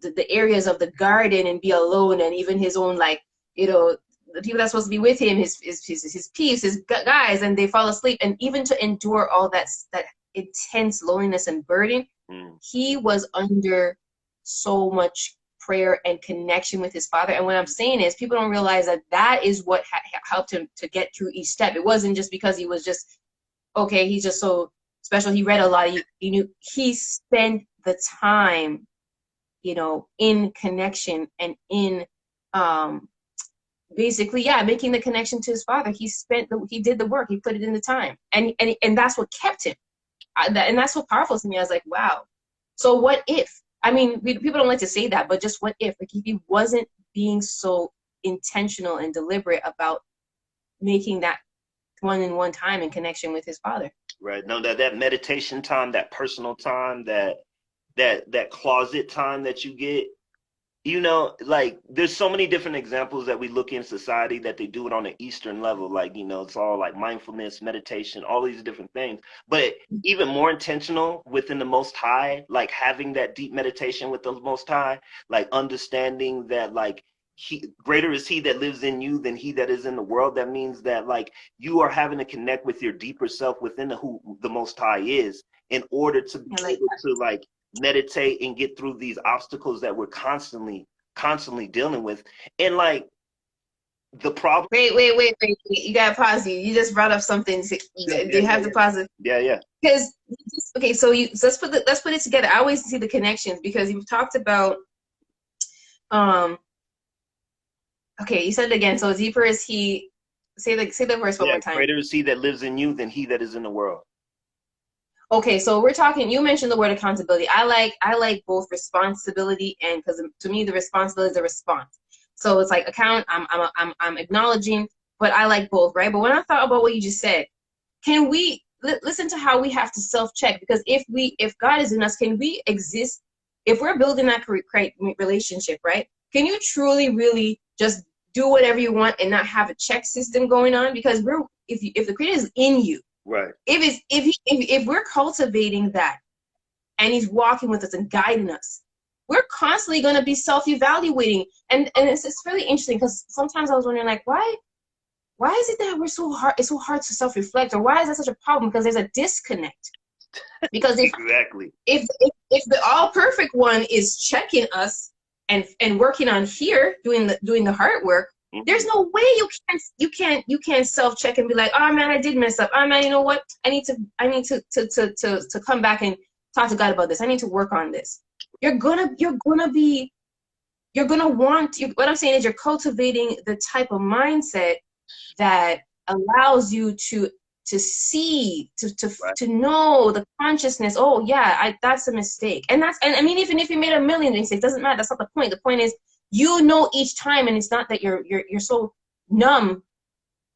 the areas of the garden and be alone and even his own, like, you know, the people that's supposed to be with him, his peeps, his guys, and they fall asleep, and even to endure all that intense loneliness and burden, Mm, he was under so much prayer and connection with his father. And what I'm saying is people don't realize that that is what helped him to get through each step. It wasn't just because he was just okay, he's just so special, he read a lot, he knew, he spent the time, you know, in connection and in um basically, yeah, making the connection to his father. He did the work, he put it in the time, and that's what kept him. And that's so powerful to me. I was like, wow. So what if, I mean, people don't like to say that, but just what if, like, if he wasn't being so intentional and deliberate about making that one time in connection with his father. right. No, that meditation time, that personal time, that closet time that you get, you know, like there's so many different examples that we look in society that they do it on an Eastern level. Like, you know, it's all like mindfulness, meditation, all these different things. But even more intentional within the Most High, like having that deep meditation with the Most High, like understanding that like he greater is he that lives in you than he that is in the world. That means that like you are having to connect with your deeper self within who the Most High is in order to be I like able that. to like meditate and get through these obstacles that we're constantly dealing with. And like the problem. Wait. You gotta pause. You just brought up something. Yeah, Do yeah, you yeah, have to pause it? yeah, yeah, Because okay, so let's put it together. I always see the connections because you've talked about um. Okay, you said it again. So deeper is he. Say the verse one yeah. more time. Greater is he that lives in you than he that is in the world. Okay, so we're talking. You mentioned the word accountability. I like both responsibility and because to me the responsibility is a response. So it's like account. I'm acknowledging, but I like both, right? But when I thought about what you just said, can we listen to how we have to self-check? Because if God is in us, can we exist if we're building that relationship, right? Can you truly really just do whatever you want and not have a check system going on? Because if the creator is in you, Right. if we're cultivating that and he's walking with us and guiding us, we're constantly going to be self-evaluating. And it's really interesting because sometimes I was wondering, like, why is it that it's so hard to self-reflect, or why is that such a problem? Because there's a disconnect. Because Exactly. if the all perfect one is checking us and working on here, doing the hard work, There's no way you can't self-check and be like, oh man, I did mess up. Oh man, you know what? I need to come back and talk to God about this. I need to work on this. You're gonna want what I'm saying is you're cultivating the type of mindset that allows you to see, to know the consciousness. Oh yeah, that's a mistake. And I mean, even if you made a million mistakes, it doesn't matter. That's not the point. The point is, you know, each time, and it's not that you're so numb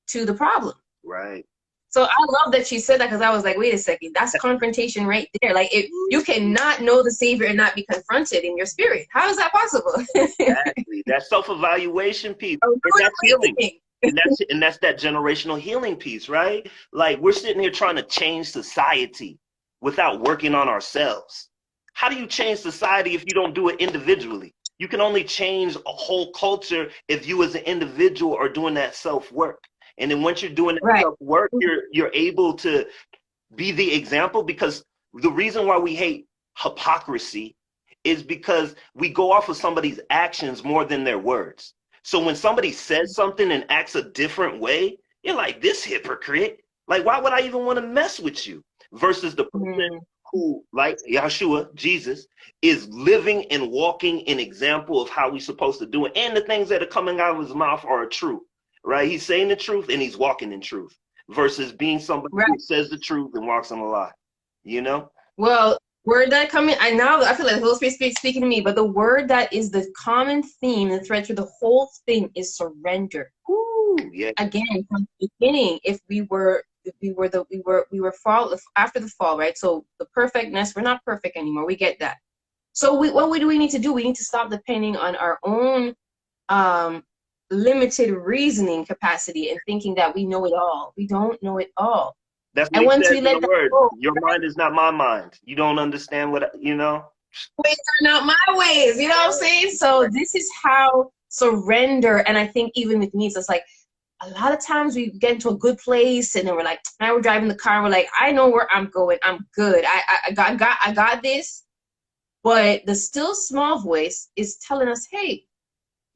to the problem. Right. So I love that she said that, because I was like, wait a second, that's confrontation right there. Like, you cannot know the Savior and not be confronted in your spirit. How is that possible? Exactly. That self-evaluation piece. And that's healing. And that's that generational healing piece, right? Like, we're sitting here trying to change society without working on ourselves. How do you change society if you don't do it individually? You can only change a whole culture if you as an individual are doing that self-work. And then once you're doing that self-work, you're able to be the example, because the reason why we hate hypocrisy is because we go off of somebody's actions more than their words. So when somebody says something and acts a different way, you're like, this hypocrite. Like, why would I even want to mess with you? Versus the person who, like Yeshua, Jesus, is living and walking an example of how we're supposed to do it. And the things that are coming out of his mouth are true, right? He's saying the truth and he's walking in truth, versus being somebody who says the truth and walks in a lie, you know? Well, word that coming, I feel like the Holy Spirit speaking to me, but the word that is the common theme, the thread through the whole thing, is surrender. Ooh, yeah. Again, from the beginning, we were fall after the fall, right? So the perfectness, we're not perfect anymore. We get that. So what do we need to do? We need to stop depending on our own limited reasoning capacity and thinking that we know it all. We don't know it all. That's what he says in the word. Your mind is not my mind. You don't understand what, you know? Ways are not my ways. You know what I'm saying? So this is how surrender. And I think even with me, it's like, a lot of times we get into a good place and then we're like, now we're driving the car and we're like, I know where I'm going. I'm good. I got this. But the still small voice is telling us, hey,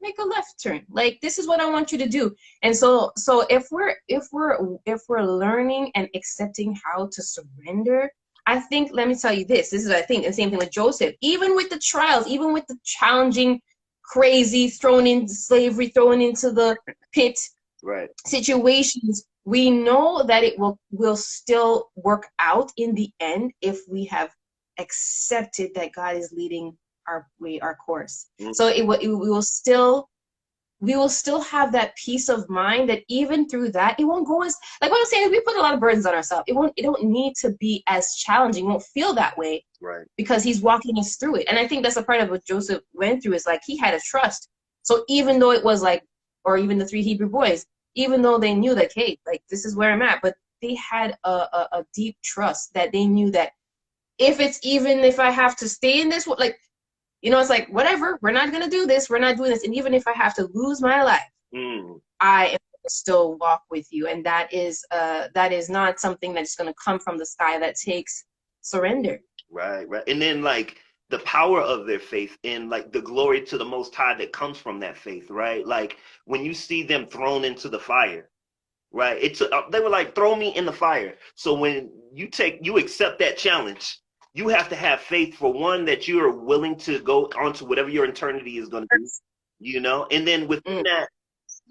make a left turn. Like, this is what I want you to do. And so if we're learning and accepting how to surrender, I think, let me tell you this is, I think, the same thing with Joseph. Even with the trials, even with the challenging, crazy, thrown into slavery, thrown into the pit situations, we know that it will still work out in the end if we have accepted that God is leading our way, our course. So we will still have that peace of mind that even through that, it won't go as, like what I'm saying is, we put a lot of burdens on ourselves. It don't need to be as challenging. It won't feel that way, right? Because he's walking us through it. And I think that's a part of what Joseph went through, is like, he had a trust. So even though it was like, or even the 3 Hebrew boys, even though they knew that, hey, like, this is where I'm at, but they had a deep trust that they knew that if I have to stay in this, like, you know, it's like, whatever, we're not going to do this. We're not doing this. And even if I have to lose my life, I am going to still walk with you. And that is not something that's going to come from the sky. That takes surrender. Right. And then, like, the power of their faith and, like, the glory to the Most High that comes from that faith, right? Like, when you see them thrown into the fire, right? They were like, throw me in the fire. So when you accept that challenge, you have to have faith, for one, that you are willing to go on to whatever your eternity is going to be, you know? And then within that,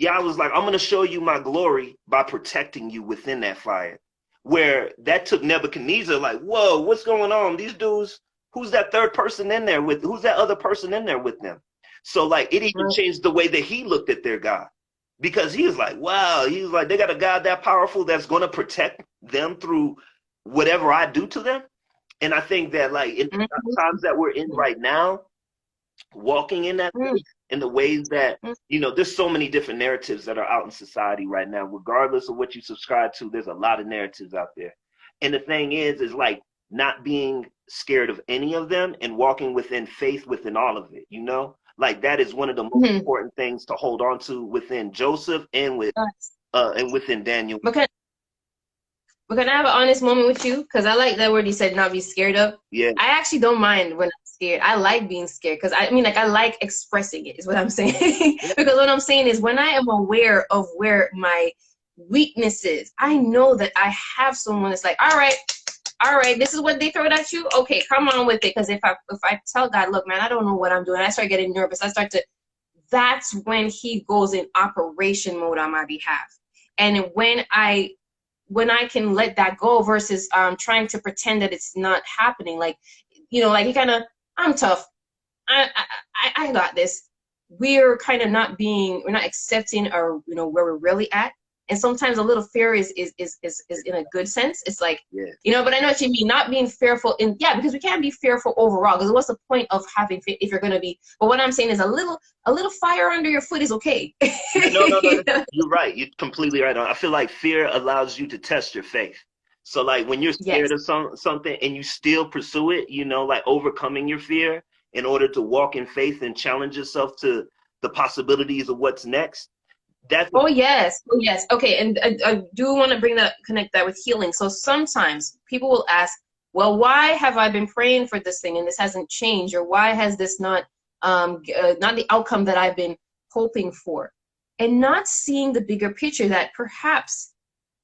I was like, I'm going to show you my glory by protecting you within that fire. Where that took Nebuchadnezzar, like, whoa, what's going on? These dudes, who's that third person in there with, who's that other person in there with them? So, like, it even changed the way that he looked at their God. Because he was like, wow, he was like, they got a God that powerful that's going to protect them through whatever I do to them. And I think that, like, in the times that we're in right now, walking in that faith, in the ways that, you know, there's so many different narratives that are out in society right now. Regardless of what you subscribe to, there's a lot of narratives out there. And the thing is like, not being scared of any of them and walking within faith within all of it, you know? Like, that is one of the most important things to hold on to within Joseph and within Daniel. But can I have an honest moment with you? Because I like that word you said, not be scared of. Yeah. I actually don't mind when I'm scared. I like being scared because I mean, like, I like expressing it, is what I'm saying. Because what I'm saying is when I am aware of where my weakness is, I know that I have someone that's like, all right, this is what they throw at you. Okay, come on with it. Because if I tell God, look, man, I don't know what I'm doing, I start getting nervous. That's when he goes in operation mode on my behalf. And when I can let that go versus trying to pretend that it's not happening, like, like he kind of, I'm tough. I got this. We're not accepting our, where we're really at. And sometimes a little fear is in a good sense. It's like, Yeah. but I know what you mean. Not being fearful because we can't be fearful overall. Because what's the point of having fear if you're going to be? But what I'm saying is a little fire under your foot is okay. No. You're right. You're completely right. I feel like fear allows you to test your faith. So like when you're Yes. scared of something and you still pursue it, like overcoming your fear in order to walk in faith and challenge yourself to the possibilities of what's next. Oh yes. Okay, and I do want to connect that with healing. So sometimes people will ask, well, why have I been praying for this thing and this hasn't changed, or why has this not the outcome that I've been hoping for, and not seeing the bigger picture that perhaps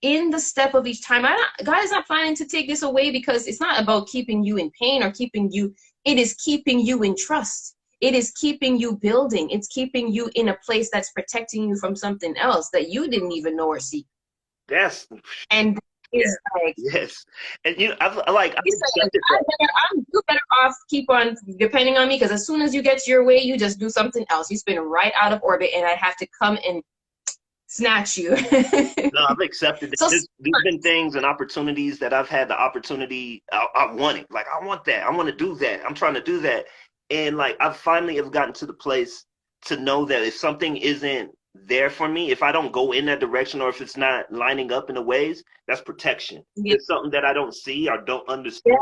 in the step of each time, God is not planning to take this away, because it's not about keeping you in pain or it is keeping you in trust. It is keeping you building. It's keeping you in a place that's protecting you from something else that you didn't even know or see. That's And it's like, yes. And I've he said, accepted that. you better off keep on depending on me, because as soon as you get your way, you just do something else. You spin right out of orbit, and I have to come and snatch you. No, I've accepted that. So There's been things and opportunities that I've had the opportunity. I want it. Like, I want that. I want to do that. I'm trying to do that. And like, I finally have gotten to the place to know that if something isn't there for me, if I don't go in that direction, or if it's not lining up in the ways, that's protection. yeah. It's something that I don't see or don't understand.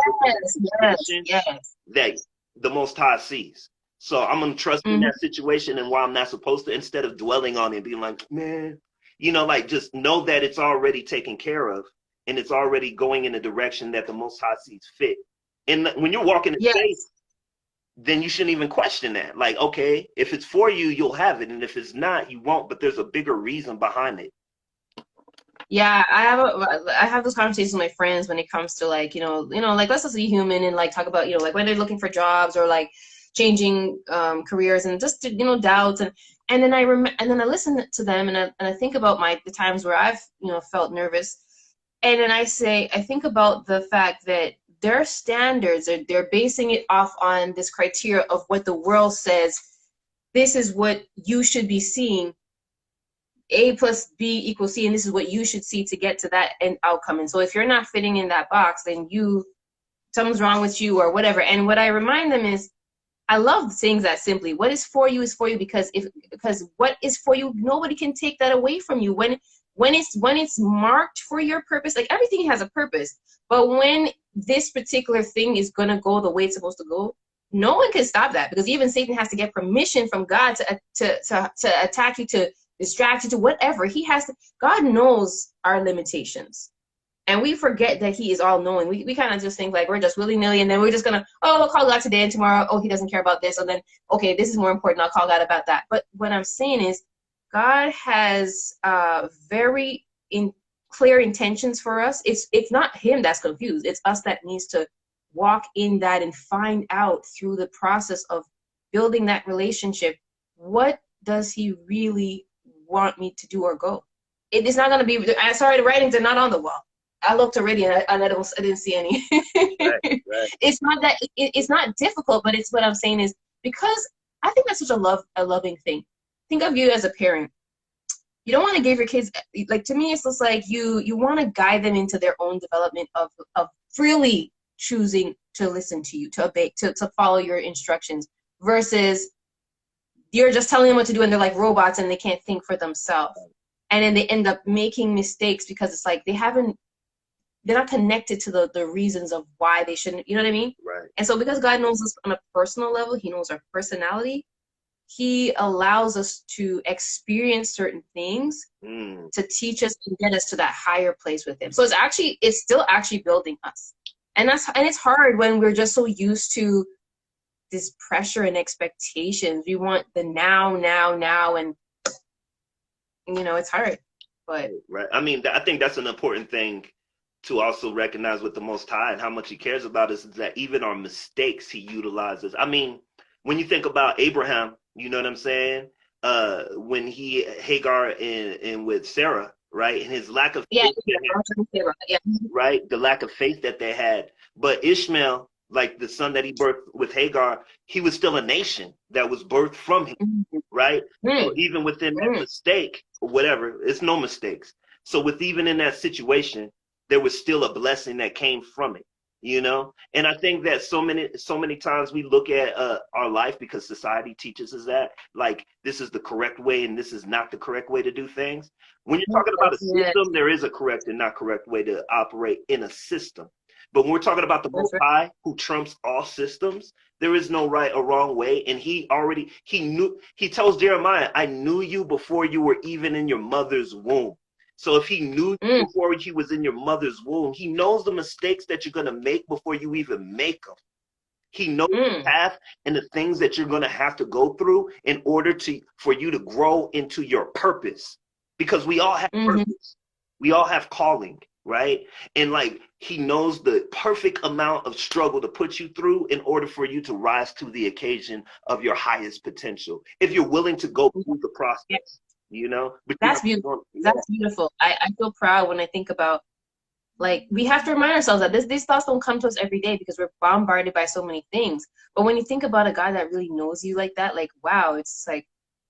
Yes. That the Most High sees. So I'm going to trust in Mm-hmm. that situation and why I'm not supposed to, instead of dwelling on it and being like, man, like, just know that it's already taken care of and it's already going in a direction that the Most High sees fit. And when you're walking in Yes. faith, then you shouldn't even question that. Like, okay, if it's for you, you'll have it. And if it's not, you won't. But there's a bigger reason behind it. Yeah, I have those conversations with my friends when it comes to, like, like, let's just be human and like talk about, like, when they're looking for jobs or like changing careers and just doubts, and then I listen to them, and I think about the times where I've felt nervous, and then I think about the fact that their standards they're basing it off on this criteria of what the world says this is what you should be seeing. A plus B equals C, and this is what you should see to get to that end outcome. And so if you're not fitting in that box, then something's wrong with you or whatever. And what I remind them is, I love saying that simply. What is for you, because what is for you, nobody can take that away from you. When it's marked for your purpose, like, everything has a purpose. But when this particular thing is gonna go the way it's supposed to go, no one can stop that, because even Satan has to get permission from God to attack you, to distract you, to whatever. God knows our limitations. And we forget that he is all knowing. We kind of just think like we're just willy-nilly, and then we're just gonna, we'll call God today and tomorrow, he doesn't care about this, and then, okay, this is more important, I'll call God about that. But what I'm saying is, God has very clear intentions for us. It's not him that's confused. It's us that needs to walk in that and find out through the process of building that relationship, what does he really want me to do or go? It is not going to be, sorry, the writings are not on the wall. I looked already, and I didn't see any. Right. It's not that it's not difficult, but it's what I'm saying is, because I think that's such a loving thing. Think of you as a parent. You don't want to give your kids, like, to me, it's just like you want to guide them into their own development of freely choosing to listen to you, to obey, to follow your instructions, versus you're just telling them what to do and they're like robots and they can't think for themselves. And then they end up making mistakes because it's like they're not connected to the reasons of why they shouldn't, you know what I mean? Right. And so because God knows us on a personal level, he knows our personality, he allows us to experience certain things to teach us and get us to that higher place with him. So it's still actually building us. And it's hard when we're just so used to this pressure and expectations. We want the now, now, now, and it's hard. But Right. I mean, I think that's an important thing to also recognize with the Most High and how much He cares about us is that even our mistakes He utilizes. I mean, when you think about Abraham, you know what I'm saying? When he Hagar and with Sarah, right, and his lack of yeah, faith, yeah. right, the lack of faith that they had. But Ishmael, like the son that he birthed with Hagar, he was still a nation that was birthed from him, Mm-hmm. right? So Mm-hmm. even within that mistake or whatever, it's no mistakes. So with even in that situation, there was still a blessing that came from it, you know. And I think that so many times we look at our life because society teaches us that like this is the correct way and this is not the correct way to do things. When you're talking about a Yeah, system, there is a correct and not correct way to operate in a system. But when we're talking about the that's Most right. High, who trumps all systems, there is no right or wrong way. And he tells Jeremiah, I knew you before you were even in your mother's womb. So if he knew you Mm, before he was in your mother's womb, he knows the mistakes that you're going to make before you even make them. He knows the mm, path and the things that you're going to have to go through in order for you to grow into your purpose. Because we all have mm-hmm. purpose. We all have calling, right? And like he knows the perfect amount of struggle to put you through in order for you to rise to the occasion of your highest potential. If you're willing to go through the Yeah, process, you know? But you that's have to beautiful. yeah, That's beautiful. I feel proud when I think about, like, we have to remind ourselves that these thoughts don't come to us every day because we're bombarded by so many things. But when you think about a God that really knows you like that, like, wow, it's like,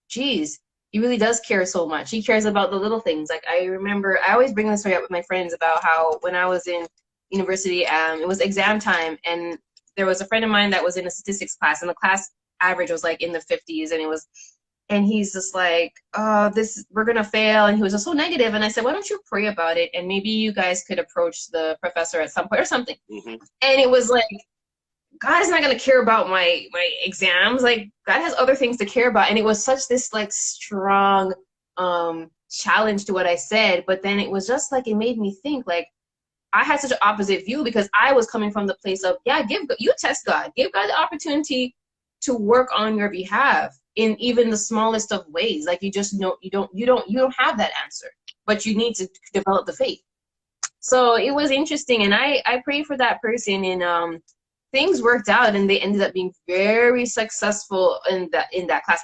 geez, he really does care so much. He cares about the little things. Like, I remember, I always bring this story up with my friends about how when I was in university, it was exam time, and there was a friend of mine that was in a statistics class, and the class average was like in the 50s, and he's just like, oh, we're gonna fail, and he was just so negative. And I said, why don't you pray about it, and maybe you guys could approach the professor at some point or something. mm-hmm, And it was like, God is not gonna care about my exams. Like, God has other things to care about. And it was such this like strong challenge to what I said. But then it was just like, it made me think, like, I had such an opposite view because I was coming from the place of, yeah, you test God, give God the opportunity to work on your behalf in even the smallest of ways. Like, you just know you don't have that answer, but you need to develop the faith. So it was interesting, and I prayed for that person, and things worked out, and they ended up being very successful in that class,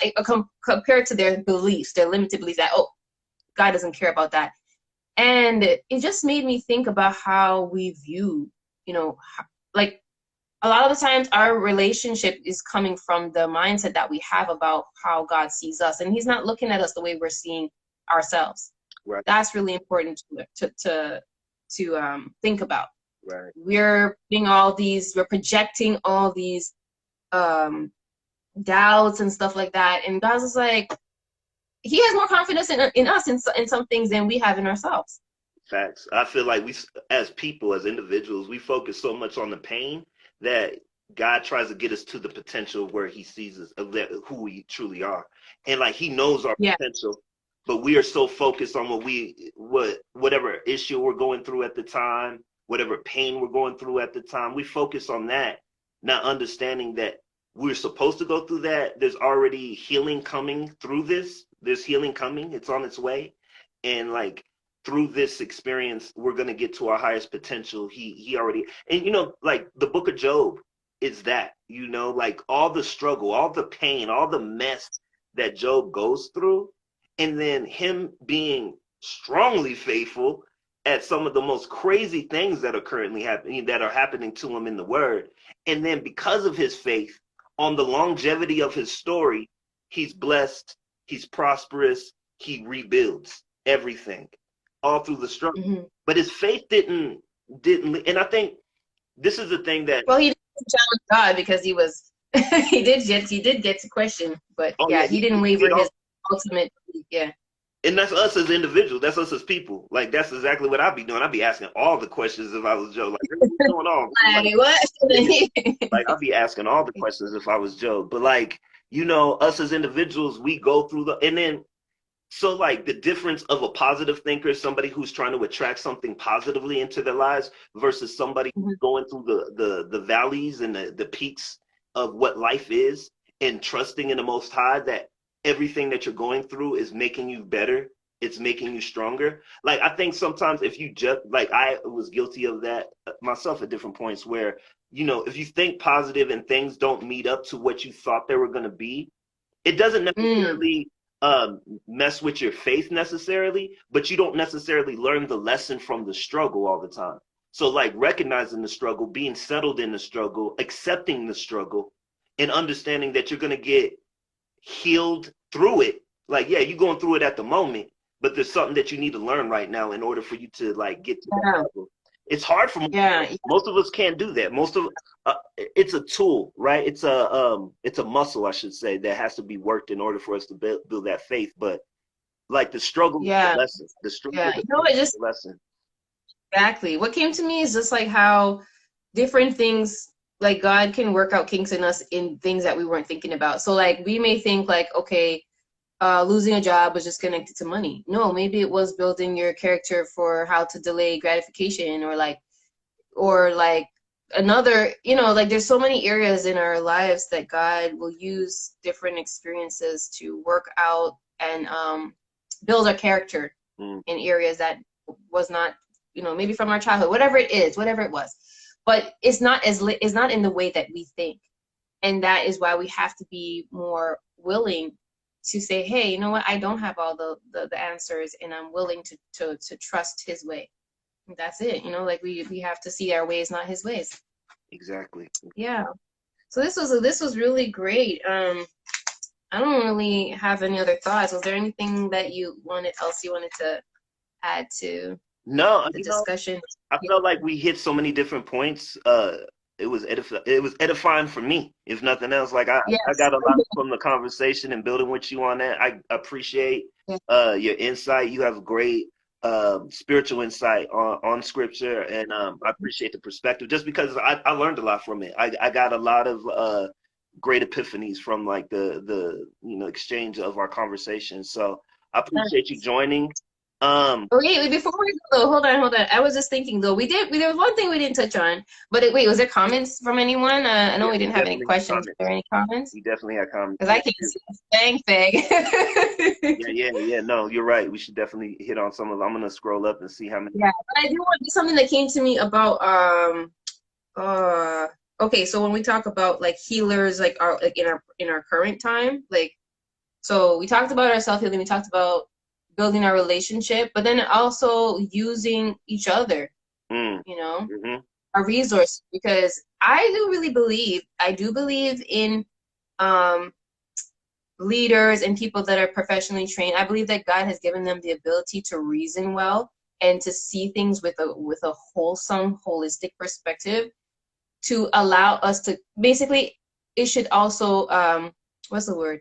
compared to their beliefs, their limited beliefs that, oh, God doesn't care about that. And it just made me think about how we view, like, a lot of the times our relationship is coming from the mindset that we have about how God sees us, and he's not looking at us the way we're seeing ourselves. right, That's really important to think about. right. We're projecting all these um, doubts and stuff like that, and God's just like, he has more confidence in us in some things than we have in ourselves. Facts. I feel like as people, as individuals, we focus so much on the pain that God tries to get us to the potential where He sees us, who we truly are, and like He knows our Yeah. potential, but we are so focused on whatever issue we're going through at the time, whatever pain we're going through at the time. We focus on that, not understanding that we're supposed to go through that. There's already healing coming through this. There's healing coming. It's on its way, and like through this experience, we're gonna get to our highest potential. He already, and like the book of Job is that, like all the struggle, all the pain, all the mess that Job goes through, and then him being strongly faithful at some of the most crazy things that are currently happening, that are happening to him in the word. And then because of his faith, on the longevity of his story, he's blessed, he's prosperous, he rebuilds everything all through the struggle. Mm-hmm. But his faith didn't, and I think this is the thing that, Well, he didn't challenge God because he was he did get to question, but oh yeah, yeah, he didn't he did waver all, his ultimate. Yeah. and that's us as individuals, that's us as people. Like that's exactly what I'd be doing. I'd be asking all the questions if I was Joe. Like, what's going on? Like, what? Like I'd be asking all the questions if I was Joe. But like, us as individuals, we go through and then so like the difference of a positive thinker, somebody who's trying to attract something positively into their lives versus somebody who's going through the valleys and the peaks of what life is and trusting in the Most High that everything that you're going through is making you better. It's making you stronger. Like, I think sometimes if you just, like, I was guilty of that myself at different points where, if you think positive and things don't meet up to what you thought they were going to be, it doesn't Mm, necessarily mess with your faith necessarily, but you don't necessarily learn the lesson from the struggle all the time. So, like, recognizing the struggle, being settled in the struggle, accepting the struggle, and understanding that you're going to get healed through it. Like, yeah, you're going through it at the moment, but there's something that you need to learn right now in order for you to like get to that yeah, level. It's hard for yeah, most of us can't do that. Most of it's a tool, right? It's a muscle, I should say, that has to be worked in order for us to build that faith. But like the struggle is the yeah, lesson. The struggle yeah. You know, it is just the lesson. exactly what came to me is just like how different things, like God can work out kinks in us in things that we weren't thinking about. So like we may think like, okay, losing a job was just connected to money. No, maybe it was building your character for how to delay gratification, or like another, like there's so many areas in our lives that God will use different experiences to work out and build our character Mm, in areas that was not, maybe from our childhood, whatever it is, whatever it was. But it's not in the way that we think. And that is why we have to be more willing to say, hey, you know what, I don't have all the answers, and I'm willing to trust his way. That's it. Like we have to see our ways, not his ways. exactly. Yeah. So this was really great. I don't really have any other thoughts. Was there anything that you wanted to add to No, the discussion? I felt like we hit so many different points. It was edifying for me, if nothing else. Like I Yes. got a lot from the conversation and building with you on that. I appreciate Yeah. your insight. You have great spiritual insight on scripture, and I appreciate the perspective just because I learned a lot from it. I got a lot of great epiphanies from like the exchange of our conversation. So I appreciate you joining. Okay, before we go, though, hold on. I was just thinking though, there was one thing we didn't touch on, but wait, was there comments from anyone? I know Yeah, we we didn't have any definitely had questions. Were there comments. any comments? We definitely had comments. Because I Yeah, can't see a dang thing. yeah. No, you're right. We should definitely hit on some of them. I'm gonna scroll up and see how many. Yeah, but I do want something that came to me about uh okay, so when we talk about like healers, like our like in our current time, like, so we talked about our self-healing, we talked about building our relationship, but then also using each other, Mm, you know, mm-hmm, a resource, because I do believe in um leaders and people that are professionally trained. I believe that God has given them the ability to reason well and to see things with a wholesome, holistic perspective, to allow us to basically, it should also what's the word?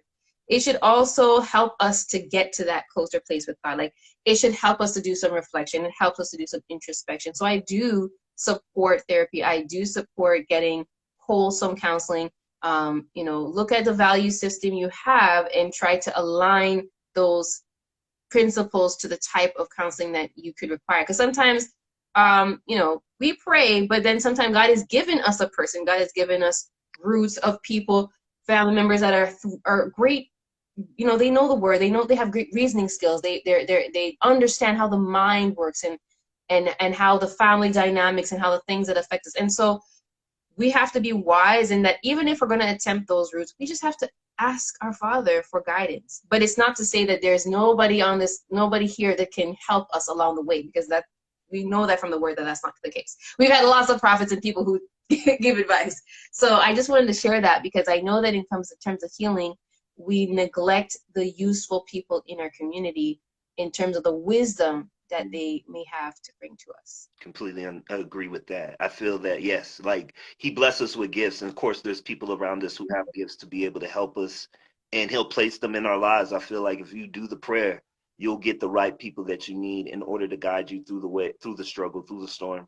It should also help us to get to that closer place with God. Like, it should help us to do some reflection. It helps us to do some introspection. So I do support therapy. I do support getting wholesome counseling. Look at the value system you have and try to align those principles to the type of counseling that you could require. Because sometimes, we pray, but then sometimes God has given us a person. God has given us roots of people, family members that are great. They know the word. They have great reasoning skills. They understand how the mind works, and how the family dynamics and how the things that affect us. And so we have to be wise in that, even if we're going to attempt those routes, we just have to ask our Father for guidance. But it's not to say that there's nobody here that can help us along the way, because that we know that from the word that that's not the case. We've had lots of prophets and people who give advice. So I just wanted to share that, because I know that in terms of healing, we neglect the useful people in our community in terms of the wisdom that they may have to bring to us. completely agree with that. I feel that yes, like He bless us with gifts, and of course, there's people around us who have gifts to be able to help us, and He'll place them in our lives. I feel like if you do the prayer, you'll get the right people that you need in order to guide you through the way, through the struggle, through the storm.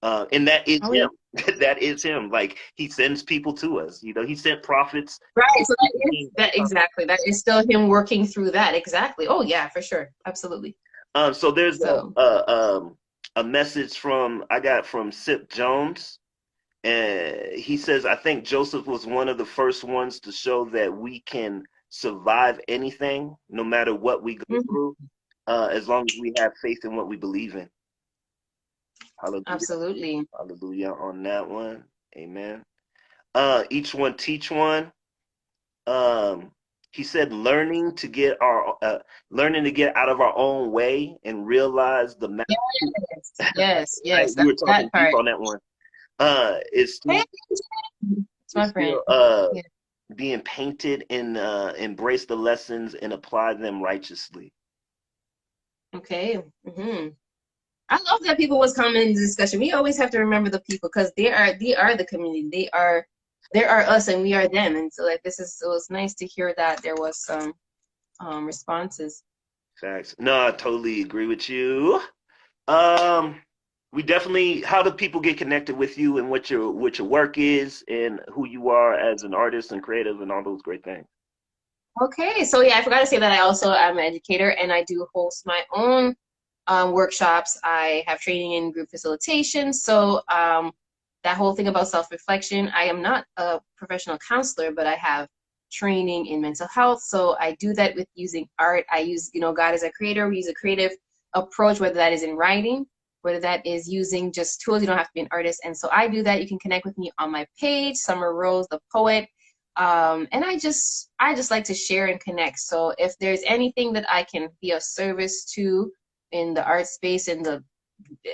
And that is Oh yeah. Him. That is Him. Like He sends people to us. He sent prophets. Right. So that is that exactly. That is still him working through that. Exactly. Oh yeah, for sure. Absolutely. So there's So a message from I got from Sip Jones, And he says, I think Joseph was one of the first ones to show that we can survive anything, no matter what we go Mhm. through, as long as we have faith in what we believe in. Hallelujah. Absolutely. Hallelujah on that one. Amen. Each one teach one. Um, he said, learning to get out of our own way and realize the master. Yes, yes, Right? yes. We were That talking deep part. on that one. Is Hey, still it's is my friend. still Yeah. being painted and embrace the lessons and apply them righteously. Okay. I love that people was coming in the discussion. We always have to remember the people because they are the community. They are us and we are them. And so like it was nice to hear that there was some responses. Facts. No, I totally agree with you. Um, we definitely. How do people get connected with you and what your work is and who you are as an artist and creative and all those great things? Okay, so yeah, I forgot to say that I also am an educator and I do host my own workshops. I have training in group facilitation. So that whole thing about self-reflection, I am not a professional counselor, but I have training in mental health. So I do that with using art. I use, God is a creator. We use a creative approach, whether that is in writing, whether that is using just tools. You don't have to be an artist. And so I do that. You can connect with me on my page, Summerrose the Poet. And I just like to share and connect. So if there's anything that I can be of service to in the art space, in the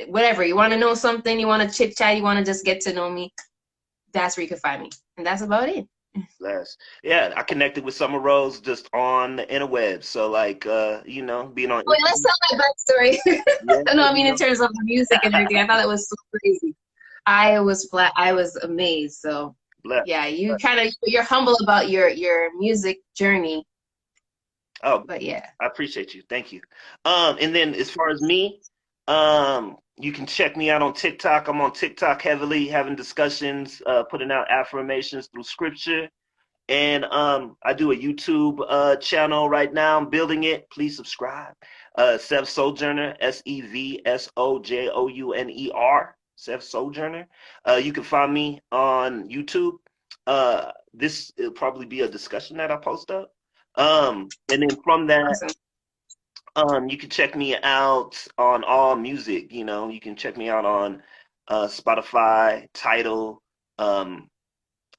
whatever, you want to know something, you want to chit chat, you want to just get to know me, that's where you can find me. And that's about it. Bless. Yeah, I connected with Summer Rose just on the interwebs. So like being on Wait, let's tell my backstory. yeah, No, I you mean in know, terms of the music and everything. I thought it was so crazy. I was flat. I was amazed. So bless. yeah, Bless. you're humble about your music journey. Oh, But yeah. I appreciate you. Thank you. And then as far as me, you can check me out on TikTok. I'm on TikTok heavily, having discussions, putting out affirmations through scripture. And I do a YouTube channel right now. I'm building it. Please subscribe. Sev Sojourner, SEVSOJOUNER, Sev Sojourner. You can find me on YouTube. This will probably be a discussion that I post up. And then from that, Awesome. you can check me out on all music. You can check me out on Spotify, Tidal, um,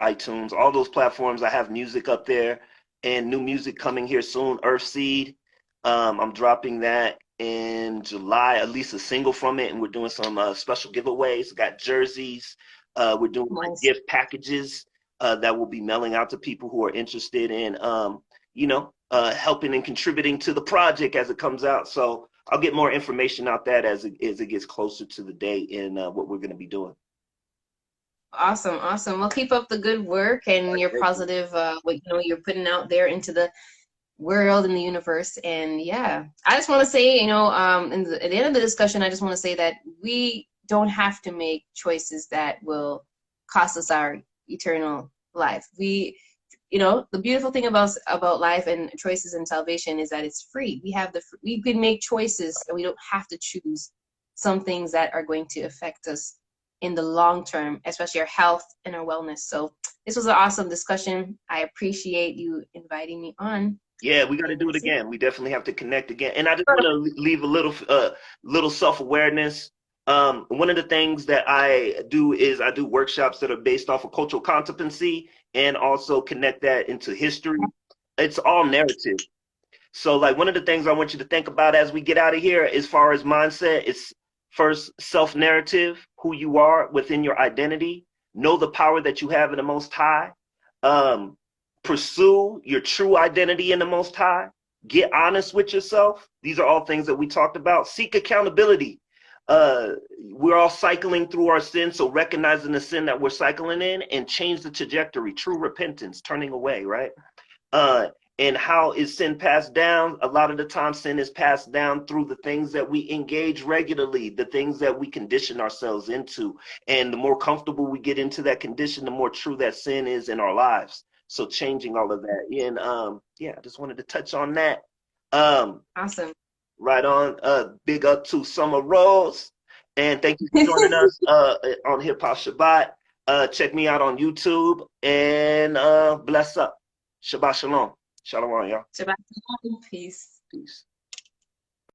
iTunes, all those platforms. I have music up there and new music coming here soon. Earthseed. I'm dropping that in July, at least a single from it, and we're doing some special giveaways. Got jerseys. We're doing like Nice. gift packages that will be mailing out to people who are interested in, helping and contributing to the project as it comes out. So I'll get more information out that as it gets closer to the date and what we're going to be doing. Awesome, awesome. Well, keep up the good work and your Thank you. positive, what you're putting out there into the world and the universe. And yeah, I just want to say, at the end of the discussion, I just want to say that we don't have to make choices that will cost us our eternal life. The beautiful thing about life and choices and salvation is that it's free. We can make choices and we don't have to choose some things that are going to affect us in the long term, especially our health and our wellness. So this was an awesome discussion. I appreciate you inviting me on. Yeah, we got to And do it that's it. again. We definitely have to connect again. And I just want to leave a little self-awareness. One of the things that I do is I do workshops that are based off of cultural competency and also connect that into history. It's all narrative. So, like, one of the things I want you to think about as we get out of here, as far as mindset, is first self narrative, who you are within your identity, know the power that you have in the Most High, um, pursue your true identity in the Most High, get honest with yourself. These are all things that we talked about. Seek accountability. We're all cycling through our sin, so recognizing the sin that we're cycling in and change the trajectory, true repentance, turning away, right? uh and how is sin passed down? A lot of the time sin is passed down through the things that we engage regularly, the things that we condition ourselves into. And the more comfortable we get into that condition, the more true that sin is in our lives. So changing all of that. And yeah, I just wanted to touch on that. um Awesome. right on. Big up to Summer Rose, and thank you for joining us on Hip Hop Shabbat. Check me out on YouTube and bless up. Shabbat shalom. Shalom, y'all. Shabbat shalom. Peace. Peace.